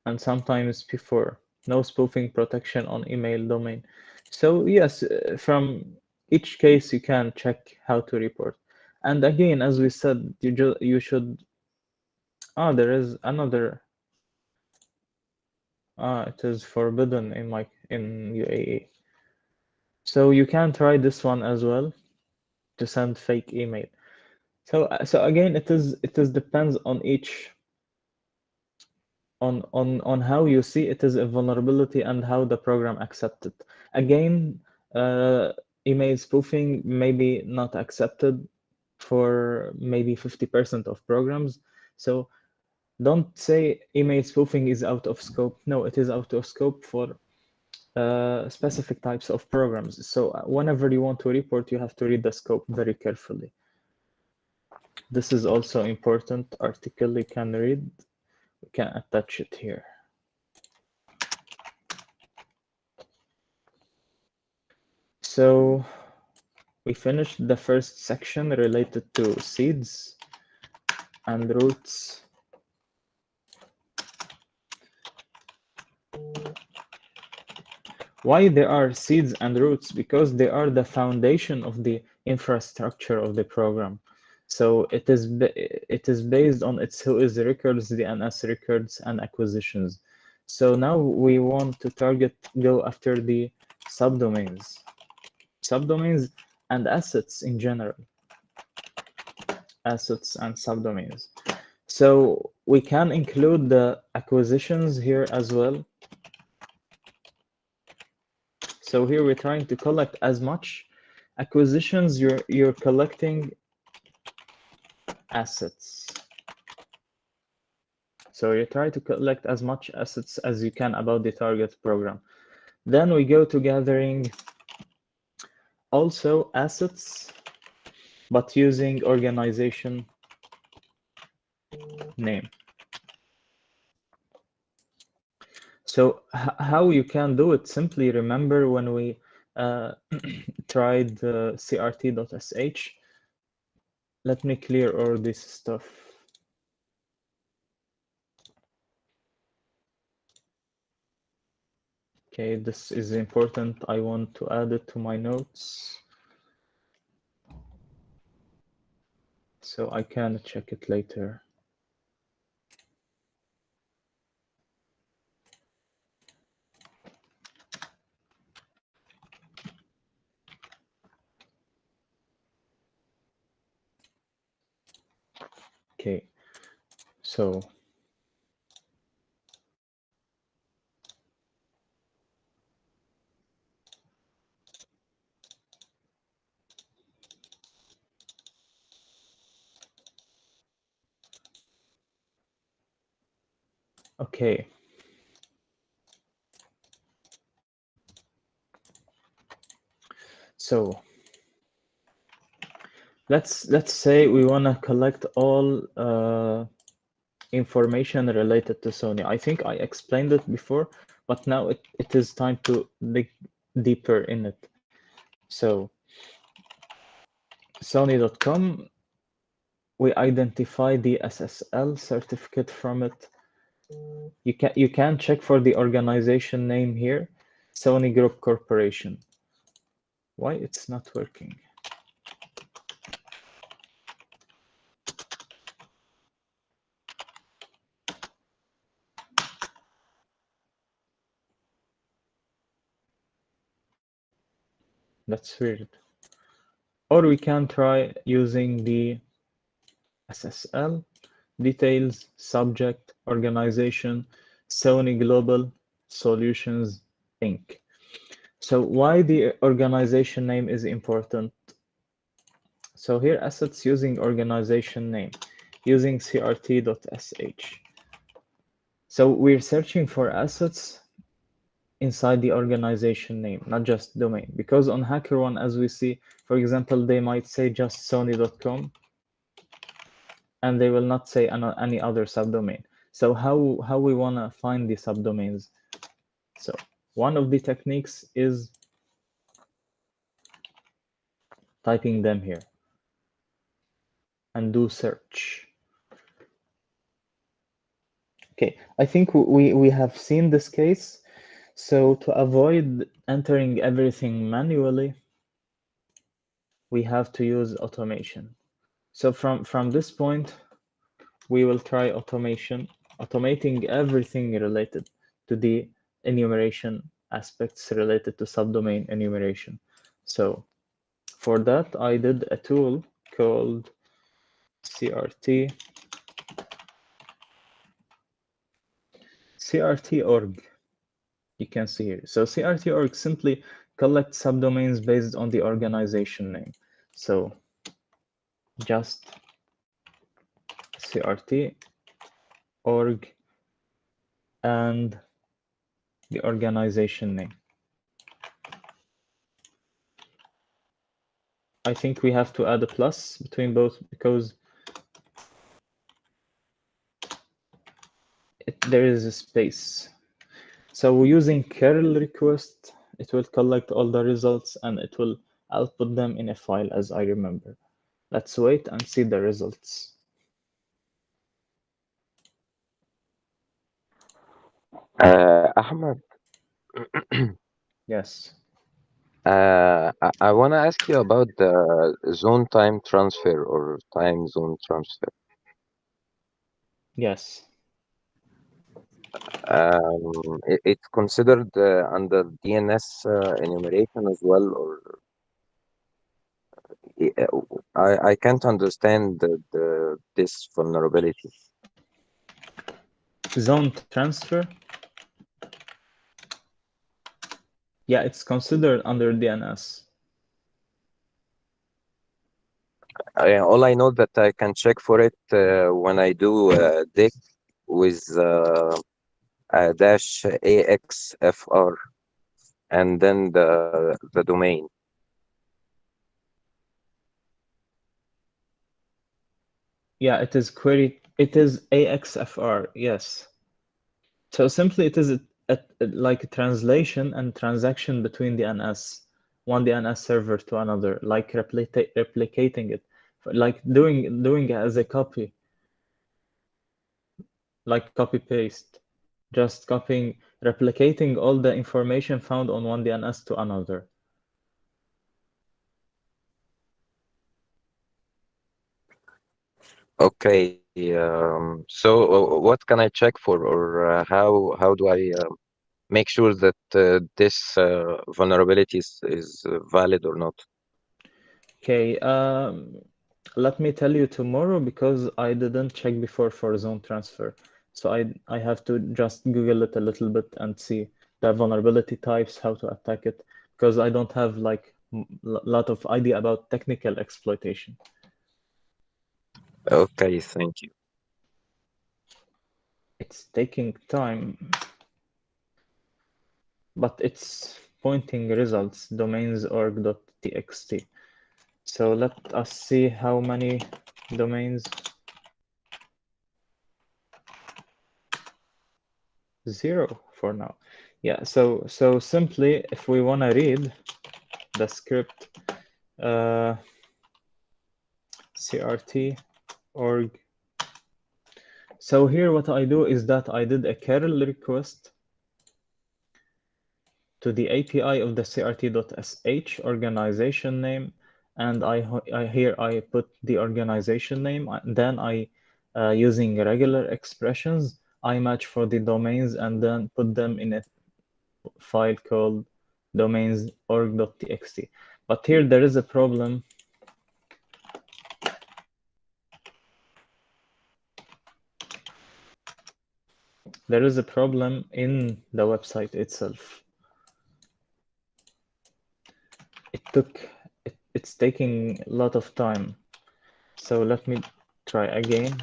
and sometimes P4, no spoofing protection on email domain. So yes, from each case, you can check how to report. And again, as we said, you should, there is another, it is forbidden in UAE. So you can try this one as well to send fake email. So again, it is depends on each on how you see it is a vulnerability and how the program accepts it. Again, email spoofing may be not accepted for maybe 50% of programs. So don't say email spoofing is out of scope. No, it is out of scope for specific types of programs. So whenever you want to report, you have to read the scope very carefully. This is also important article you can read. We can attach it here. So we finished the first section related to seeds and roots. Why there are seeds and roots? Because they are the foundation of the infrastructure of the program. So it is based on its who is records, DNS records, and acquisitions. So now we want to go after the subdomains and assets in general, assets and subdomains. So we can include the acquisitions here as well. So here we're trying to collect as much acquisitions. You're collecting assets. So you try to collect as much assets as you can about the target program. Then we go to gathering also assets, but using organization name. So how you can do it, simply remember when we tried crt.sh. Let me clear all this stuff. Okay, this is important. I want to add it to my notes so I can check it later. Okay, so okay. So let's say we want to collect all information related to Sony. I think I explained it before, but now it is time to dig deeper in it. So Sony.com, we identify the SSL certificate from it. You can check for the organization name here, Sony Group Corporation. Why it's not working? That's weird. Or we can try using the SSL details, subject, organization, Sony Global Solutions Inc. So why the organization name is important? So here assets using organization name, using crt.sh. So we're searching for assets inside the organization name, not just domain. Because on HackerOne, as we see, for example, they might say just sony.com, and they will not say any other subdomain. So how we want to find the subdomains? So one of the techniques is typing them here and do search. Okay, I think we have seen this case. So to avoid entering everything manually, we have to use automation. So from this point, we will try automating everything related to the enumeration aspects related to subdomain enumeration. So for that, I did a tool called CRT.org. You can see here. So CRT.org simply collects subdomains based on the organization name. So just CRT.org and the organization name. I think we have to add a plus between both because there is a space. So using curl request, it will collect all the results and it will output them in a file as I remember. Let's wait and see the results. Ahmed, Yes. I want to ask you about the zone time transfer or time zone transfer. Yes. It's considered under DNS enumeration as well, or I can't understand this vulnerability. Zone transfer. Yeah, it's considered under DNS. All I know that I can check for it when I do dict with dash AXFR and then the domain. Yeah, it is query. It is AXFR. Yes. So simply, it is like a translation and transaction between DNS, one DNS server to another, like replicating it, like doing it as a copy, like copy paste, just copying, replicating all the information found on one DNS to another. Okay. So what can I check for, or how do I make sure that this vulnerability is valid or not? Okay, let me tell you tomorrow because I didn't check before for zone transfer. So I have to just Google it a little bit and see the vulnerability types, how to attack it, because I don't have like a lot of idea about technical exploitation. Okay, thank you. It's taking time, but it's pointing results, domains.org.txt. So let us see how many domains. 0 for now. Yeah, so simply if we want to read the script crt org. So here what I do is that I did a curl request to the API of the crt.sh organization name, and here I put the organization name, then I using regular expressions I match for the domains and then put them in a file called domains.org.txt. But here there is a problem. There is a problem in the website itself. It's taking a lot of time. So let me try again.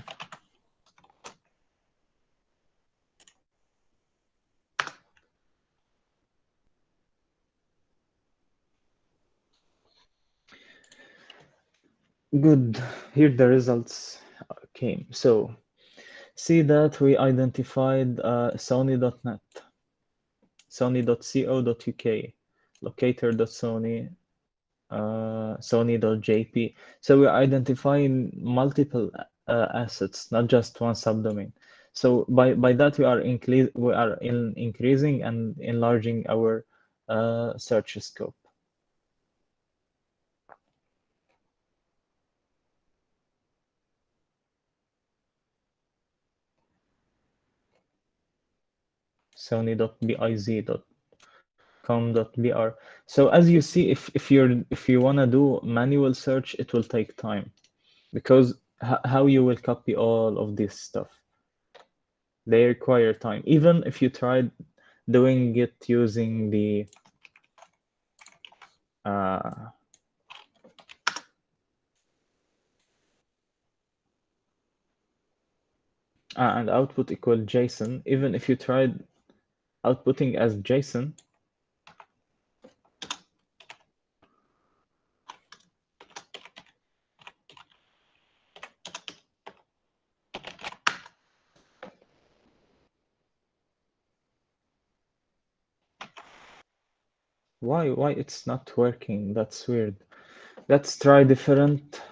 Good. Here the results came. So see that we identified sony.net, sony.co.uk, locator.sony, sony.jp. So we're identifying multiple assets, not just one subdomain. So by that we are increasing and enlarging our search scope. sony.biz.com.br. So as you see, if you want to do manual search, it will take time, because how you will copy all of this stuff? They require time. Even if you tried doing it using the and output equal JSON, even if you tried outputting as JSON, why it's not working? That's weird. Let's try different.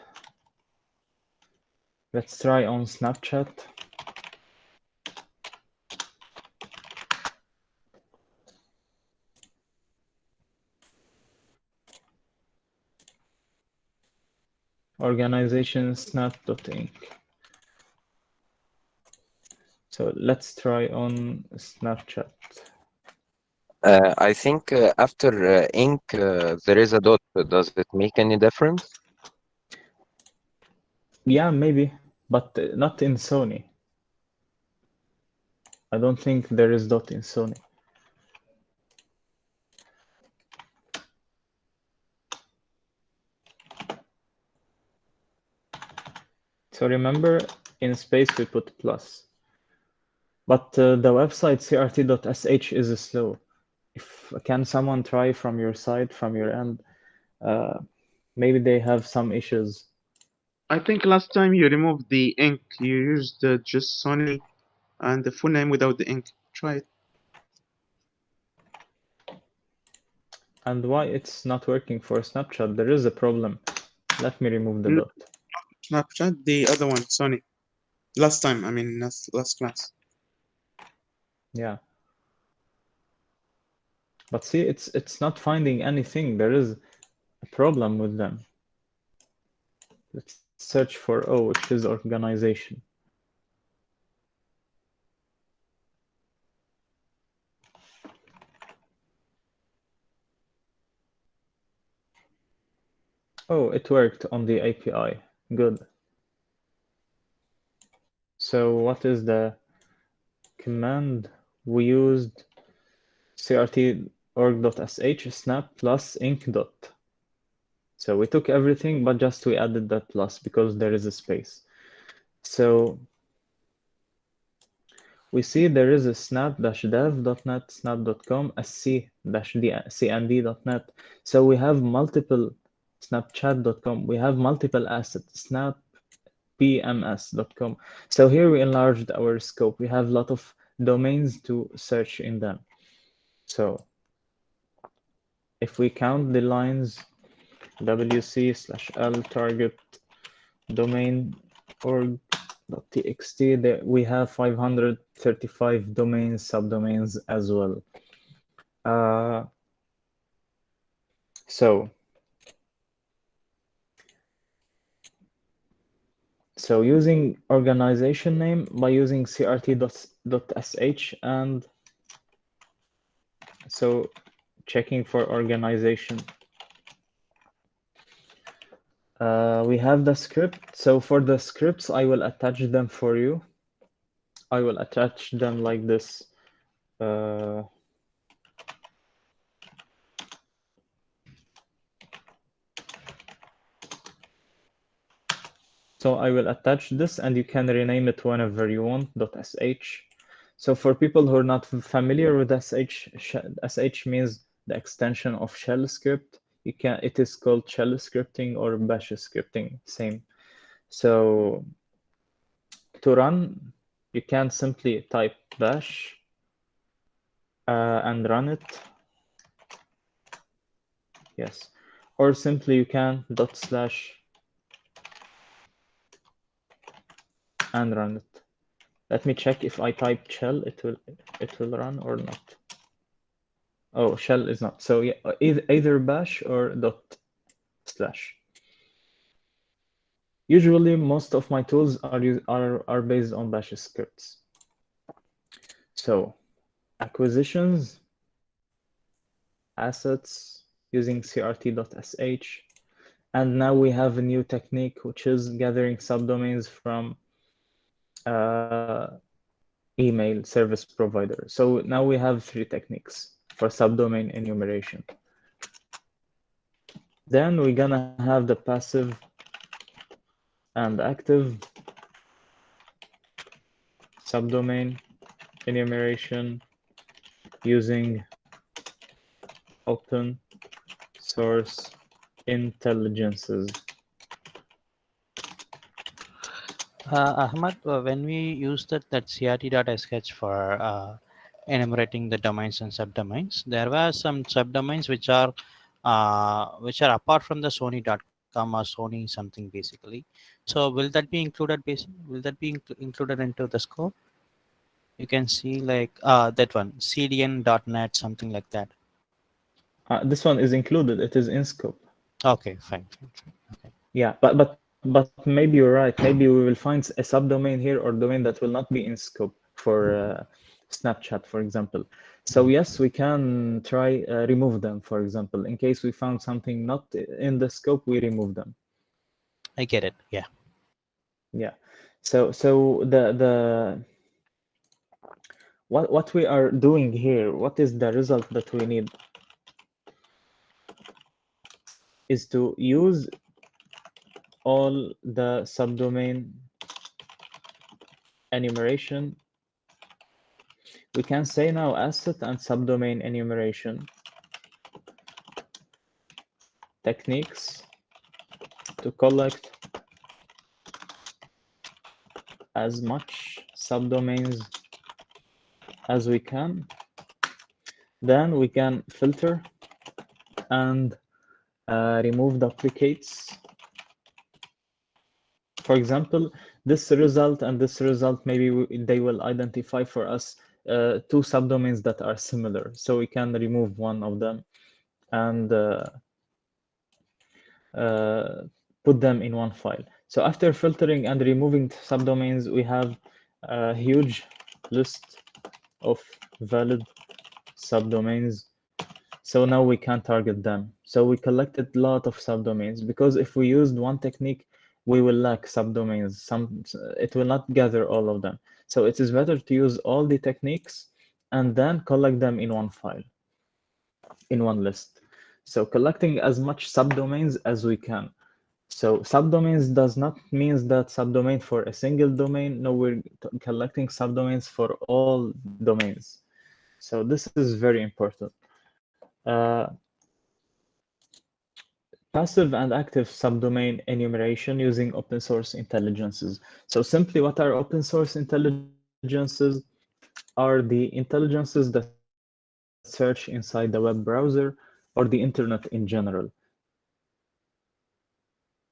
Let's try on Snapchat. Organization snap.inc. So let's try on Snapchat. I think after ink there is a dot. Does it make any difference? Yeah, maybe, but not in Sony. I don't think there is dot in Sony. So remember, in space we put plus. But the website crt.sh is slow. Can someone try from your side, from your end? Maybe they have some issues. I think last time you removed the ink, you used just Sony and the full name without the ink. Try it. And why it's not working for Snapchat? There is a problem. Let me remove the Mm. dot. Snapchat, the other one, Sony. Last time, I mean, last class. Yeah. But see, it's not finding anything. There is a problem with them. Let's search for O, which is organization. Oh, it worked on the API. Good. So what is the command? We used crt.org.sh snap plus ink dot. So we took everything, but just we added that plus because there is a space. So we see there is a snap-dev.net, snap.com, a cnd.net. So we have multiple snapchat.com. We have multiple assets, snap pms.com. So here we enlarged our scope. We have a lot of domains to search in them. So if we count the lines, wc/l target domain org.txt, there we have 535 domains, subdomains as well. So using organization name by using crt.sh, and so checking for organization. We have the script. So for the scripts, I will attach them for you. I will attach them like this. So I will attach this and you can rename it whenever you want, .sh. So for people who are not familiar with sh means the extension of shell script. It is called shell scripting or bash scripting, same. So to run, you can simply type bash and run it. Yes, or simply you can / and run it. Let me check if I type shell, it will run or not. Oh, shell is not. So yeah, either bash or /. Usually, most of my tools are based on bash scripts. So acquisitions, assets using crt.sh, and now we have a new technique which is gathering subdomains from email service provider. So now we have 3 techniques for subdomain enumeration. Then we're gonna have the passive and active subdomain enumeration using open source intelligences. Ahmad, when we used that crt.sh for enumerating the domains and subdomains, there were some subdomains which are apart from the Sony.com or Sony something basically. So will that be included? Will that be included into the scope? You can see like that one, cdn.net, something like that. This one is included. It is in scope. Okay, fine. Okay. Yeah, but maybe you're right. Maybe we will find a subdomain here or domain that will not be in scope. for Snapchat, for example. So yes, we can try remove them, for example. In case we found something not in the scope, we remove them. I get it. Yeah. Yeah. So the what we are doing here, what is the result that we need, is to use all the subdomain enumeration. We can say now asset and subdomain enumeration techniques to collect as much subdomains as we can. Then we can filter and remove duplicates. For example, this result and this result, maybe they will identify for us two subdomains that are similar. So we can remove one of them and put them in one file. So after filtering and removing subdomains, we have a huge list of valid subdomains. So now we can target them. So we collected a lot of subdomains, because if we used one technique, we will lack subdomains. It will not gather all of them. So it is better to use all the techniques and then collect them in one file, in one list. So collecting as much subdomains as we can. So subdomains does not mean that subdomain for a single domain. No, we're collecting subdomains for all domains. So this is very important. Passive and active subdomain enumeration using open source intelligences. So simply, what are open source intelligences? Are the intelligences that search inside the web browser or the internet in general.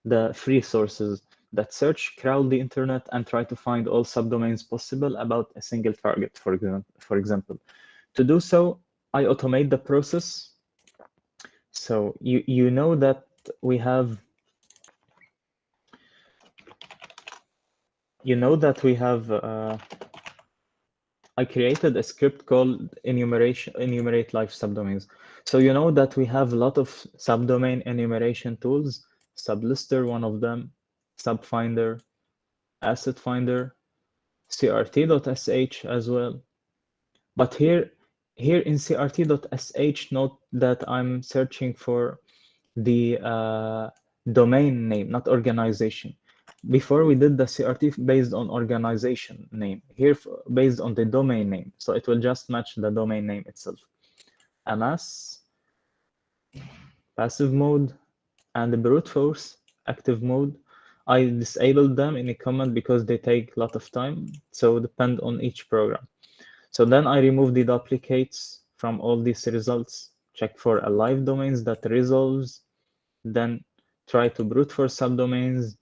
The free sources that search, crawl the internet, and try to find all subdomains possible about a single target, for example. To do so, I automate the process. So you know that we have I created a script called enumerate live subdomains. So you know that we have a lot of subdomain enumeration tools, Sublister, one of them, Subfinder, Asset Finder, CRT.sh as well. But here in CRT.sh, note that I'm searching for the domain name, not organization. Before we did the CRT based on organization name, here based on the domain name. So it will just match the domain name itself. MS, passive mode, and the brute force, active mode. I disabled them in a command because they take a lot of time. So depend on each program. So then I remove the duplicates from all these results, check for a live domains that resolves, then try to brute force subdomains,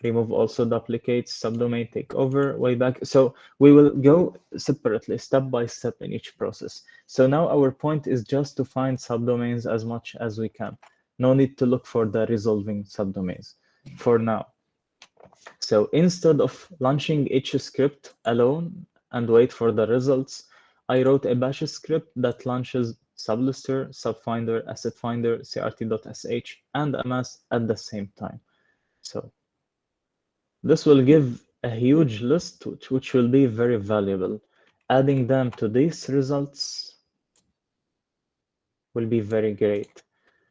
remove also duplicates, subdomain take over, way back. So we will go separately, step by step in each process. So now our point is just to find subdomains as much as we can. No need to look for the resolving subdomains for now. So instead of launching each script alone and wait for the results, I wrote a bash script that launches Sublister, Subfinder, Asset Finder, CRT.sh, and MS at the same time. So this will give a huge list, which will be very valuable. Adding them to these results will be very great,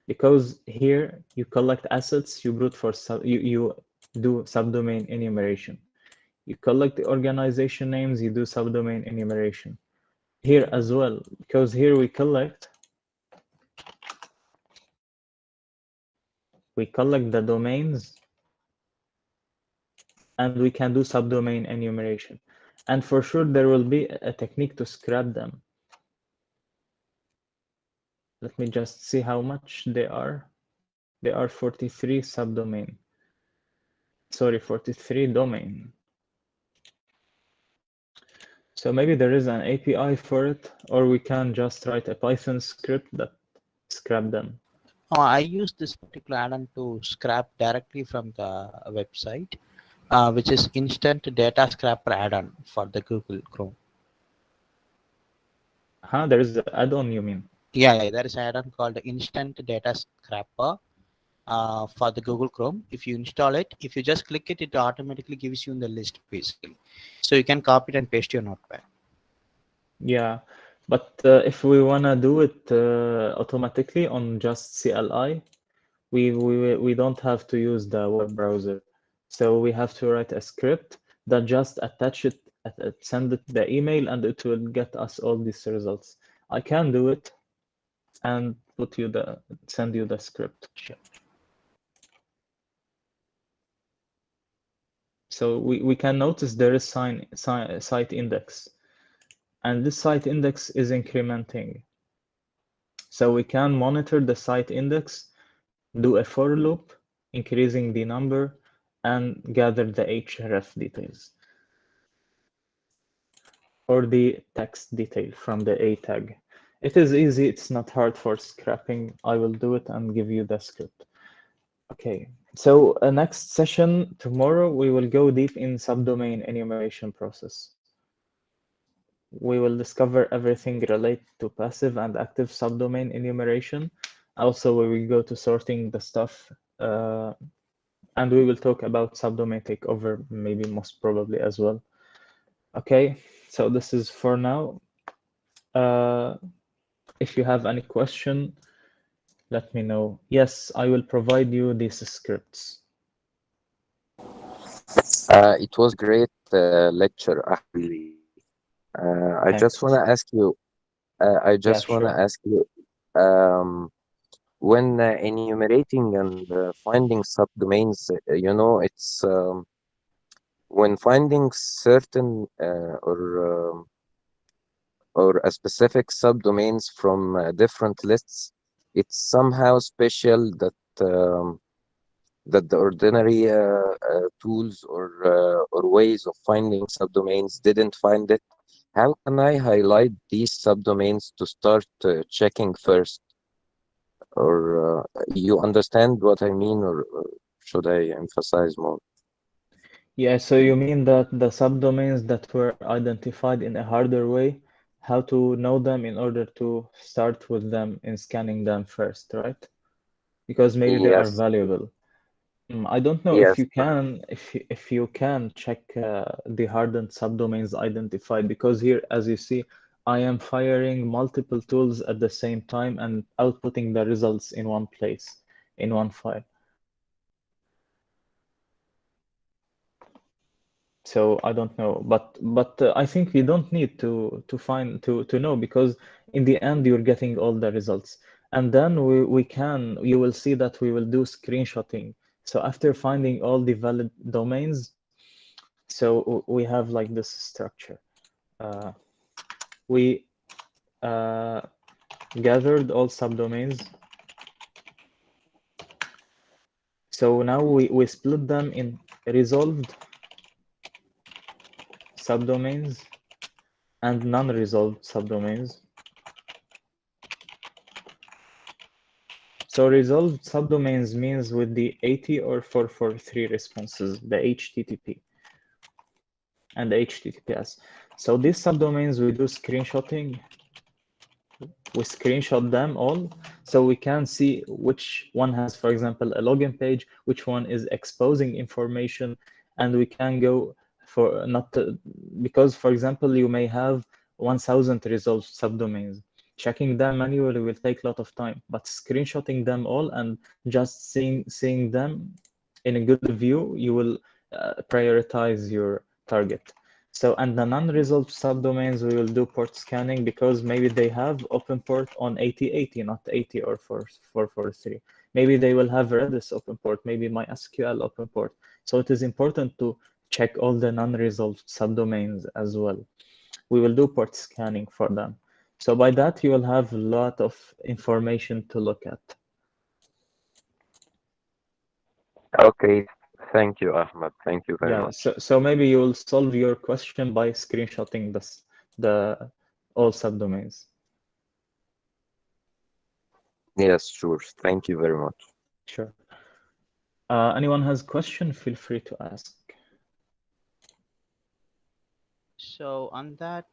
because here you collect assets, you brute force, you do subdomain enumeration. You collect the organization names, you do subdomain enumeration. Here as well, because here we collect the domains, and we can do subdomain enumeration. And for sure, there will be a technique to scrap them. Let me just see how much they are. They are 43 subdomain. Sorry, 43 domain. So maybe there is an API for it, or we can just write a Python script that scrap them. I use this particular add-on to scrap directly from the website. which is Instant Data Scraper add-on for the Google Chrome. There is an add-on, you mean? Yeah, there is an add-on called Instant Data Scraper for the Google Chrome. If you install it, if you just click it, it automatically gives you in the list basically. So you can copy it and paste your notepad. Yeah, but if we wanna do it automatically on just CLI, we don't have to use the web browser. So we have to write a script that just attach it, send it the email, and it will get us all these results. I can do it and send you the script. Sure. So we can notice there is site index, and this site index is incrementing. So we can monitor the site index, do a for loop, increasing the number, and gather the href details or the text detail from the A tag. It is easy, it's not hard for scrapping. I will do it and give you the script. Okay, so next session tomorrow, we will go deep in subdomain enumeration process. We will discover everything related to passive and active subdomain enumeration. Also, we will go to sorting the stuff, and we will talk about subdomain takeover, maybe most probably as well. Okay, so this is for now. If you have any question, let me know. Yes, I will provide you these scripts. It was great lecture, actually. I just want to ask you. Um, when enumerating and finding subdomains, it's when finding certain or a specific subdomains from different lists, it's somehow special that the ordinary tools or ways of finding subdomains didn't find it. How can I highlight these subdomains to start checking first? Or you understand what I mean, or should I emphasize more? Yeah, so you mean that the subdomains that were identified in a harder way, how to know them in order to start with them in scanning them first, right? Because maybe they are Yes, valuable. I don't know if yes. you can if you can check the hardened subdomains identified, because here, as you see, I am firing multiple tools at the same time and outputting the results in one place, in one file. So I don't know, but I think you don't need to know, because in the end you're getting all the results, and then you will see that we will do screenshotting. So after finding all the valid domains, so we have like this structure. We gathered all subdomains. So now we split them in resolved subdomains and non-resolved subdomains. So resolved subdomains means with the 80 or 443 responses, the HTTP and the HTTPS. So these subdomains, we do screenshotting. We screenshot them all, so we can see which one has, for example, a login page, which one is exposing information, and we can go for because, for example, you may have 1,000 resolved subdomains. Checking them manually will take a lot of time, but screenshotting them all and just seeing them in a good view, you will prioritize your target. So, and the non-resolved subdomains, we will do port scanning, because maybe they have open port on 8080, not 80 or 443. Maybe they will have Redis open port, maybe MySQL open port. So it is important to check all the non-resolved subdomains as well. We will do port scanning for them. So by that, you will have a lot of information to look at. Okay, thank you, Ahmed. Thank you very Yeah, much. so maybe you will solve your question by screenshotting the all subdomains. Yes, sure. Thank you very much. Sure. Anyone has question, feel free to ask. So on that,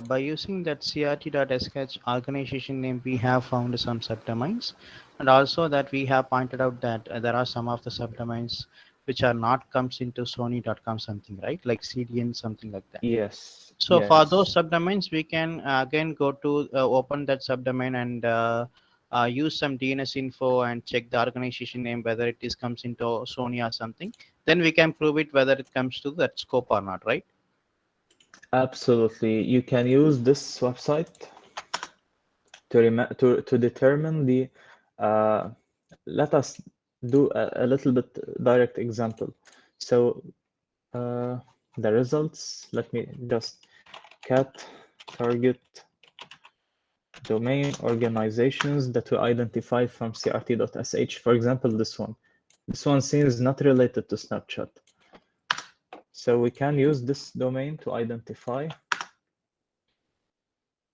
by using that crt.sh organization name, we have found some subdomains, and also that we have pointed out that there are some of the subdomains which are not comes into sony.com something, right? Like CDN, something like that. Yes, So for those yes. subdomains, we can again go to open that subdomain and use some DNS info and check the organization name whether it is comes into Sony or something. Then we can prove it whether it comes to that scope or not, right? Absolutely. You can use this website to determine the let us do a little bit direct example. So the results, let me just cat target domain organizations that we identified from crt.sh. For example, this one. This one seems not related to Snapchat. So we can use this domain to identify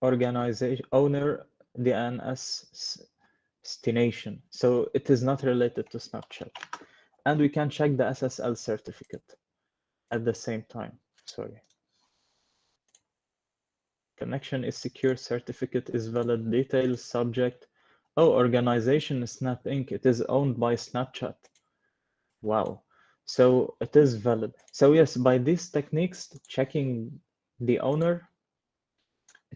organization owner DNS destination. So it is not related to Snapchat. And we can check the SSL certificate at the same time. Sorry. Connection is secure, certificate is valid, details, subject. Oh, organization is Snap Inc. It is owned by Snapchat. Wow. So it is valid. So yes, by these techniques, checking the owner,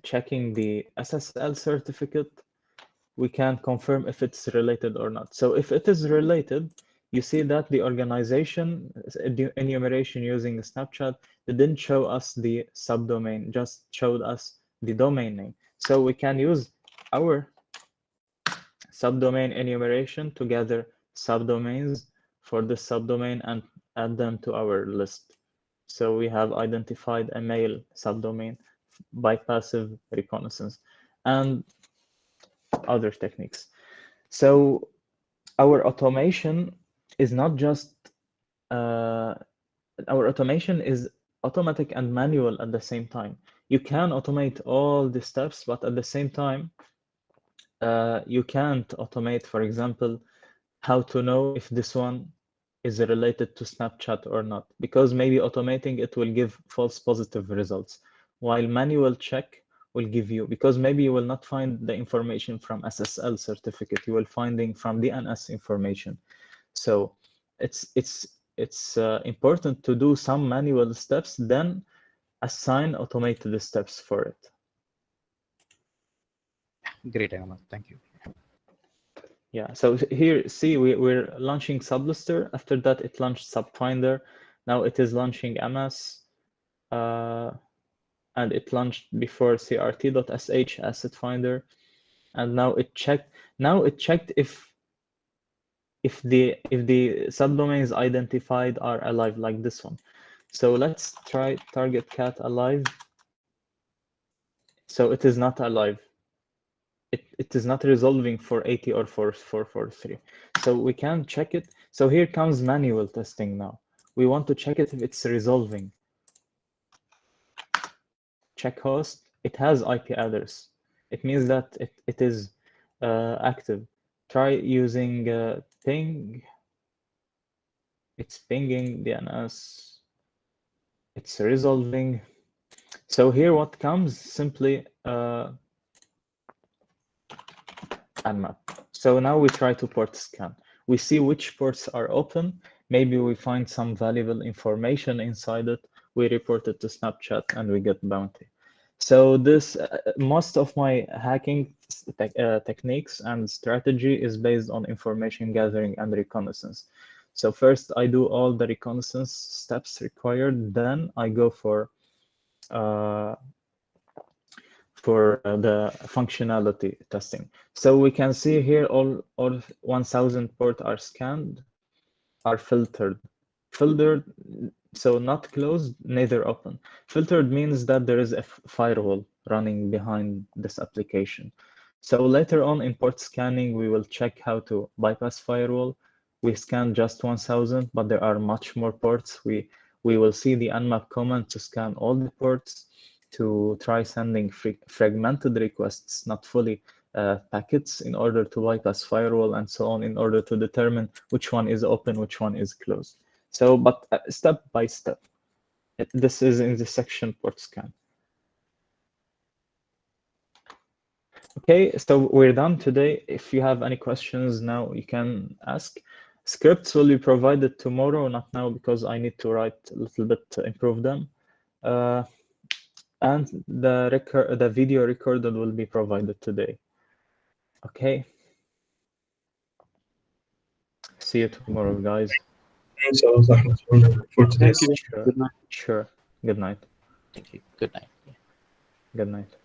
checking the SSL certificate, we can confirm if it's related or not. So if it is related, you see that the organization enumeration using Snapchat didn't show us the subdomain, just showed us the domain name. So we can use our subdomain enumeration to gather subdomains for the subdomain and add them to our list. So we have identified a mail subdomain by passive reconnaissance and other techniques. So our automation is not just our automation is automatic and manual at the same time. You can automate all the steps, but at the same time, you can't automate, for example, how to know if this one is related to Snapchat or not, because maybe automating it will give false positive results, while manual check will give you, because maybe you will not find the information from SSL certificate, you will finding from DNS information. So it's important to do some manual steps, then assign automated steps for it. Great, Ahmed. Thank you. Yeah, so here, see, we're launching Sublister. After that, it launched Subfinder. Now it is launching MS, and it launched before crt.sh Asset Finder, and now it checked. Now it checked if the subdomains identified are alive, like this one. So let's try target cat alive. So it is not alive. It is not resolving for 80 or for 443. So we can check it. So here comes manual testing now. We want to check it if it's resolving. Check host, it has IP address. It means that it is active. Try using ping. It's pinging DNS. It's resolving. So here what comes simply Nmap. So now we try to port scan. We see which ports are open. Maybe we find some valuable information inside it. We report it to Snapchat and we get bounty. So this most of my hacking techniques and strategy is based on information gathering and reconnaissance. So first I do all the reconnaissance steps required. Then I go for the functionality testing. So we can see here all 1000 ports are scanned, are filtered. Filtered, so not closed, neither open. Filtered means that there is a firewall running behind this application. So later on in port scanning, we will check how to bypass firewall. We scan just 1000, but there are much more ports. We will see the nmap command to scan all the ports, to try sending fragmented requests, not fully packets, in order to bypass firewall and so on, in order to determine which one is open, which one is closed. So, but step by step. This is in the section port scan. Okay, so we're done today. If you have any questions now, you can ask. Scripts will be provided tomorrow, not now, because I need to write a little bit to improve them. And the video recorded will be provided today. Okay. See you tomorrow, guys. Thanks a lot, Ahmed, for today's Thank you. Sure. Good night. Sure. Good night. Thank you. Good night. Good night.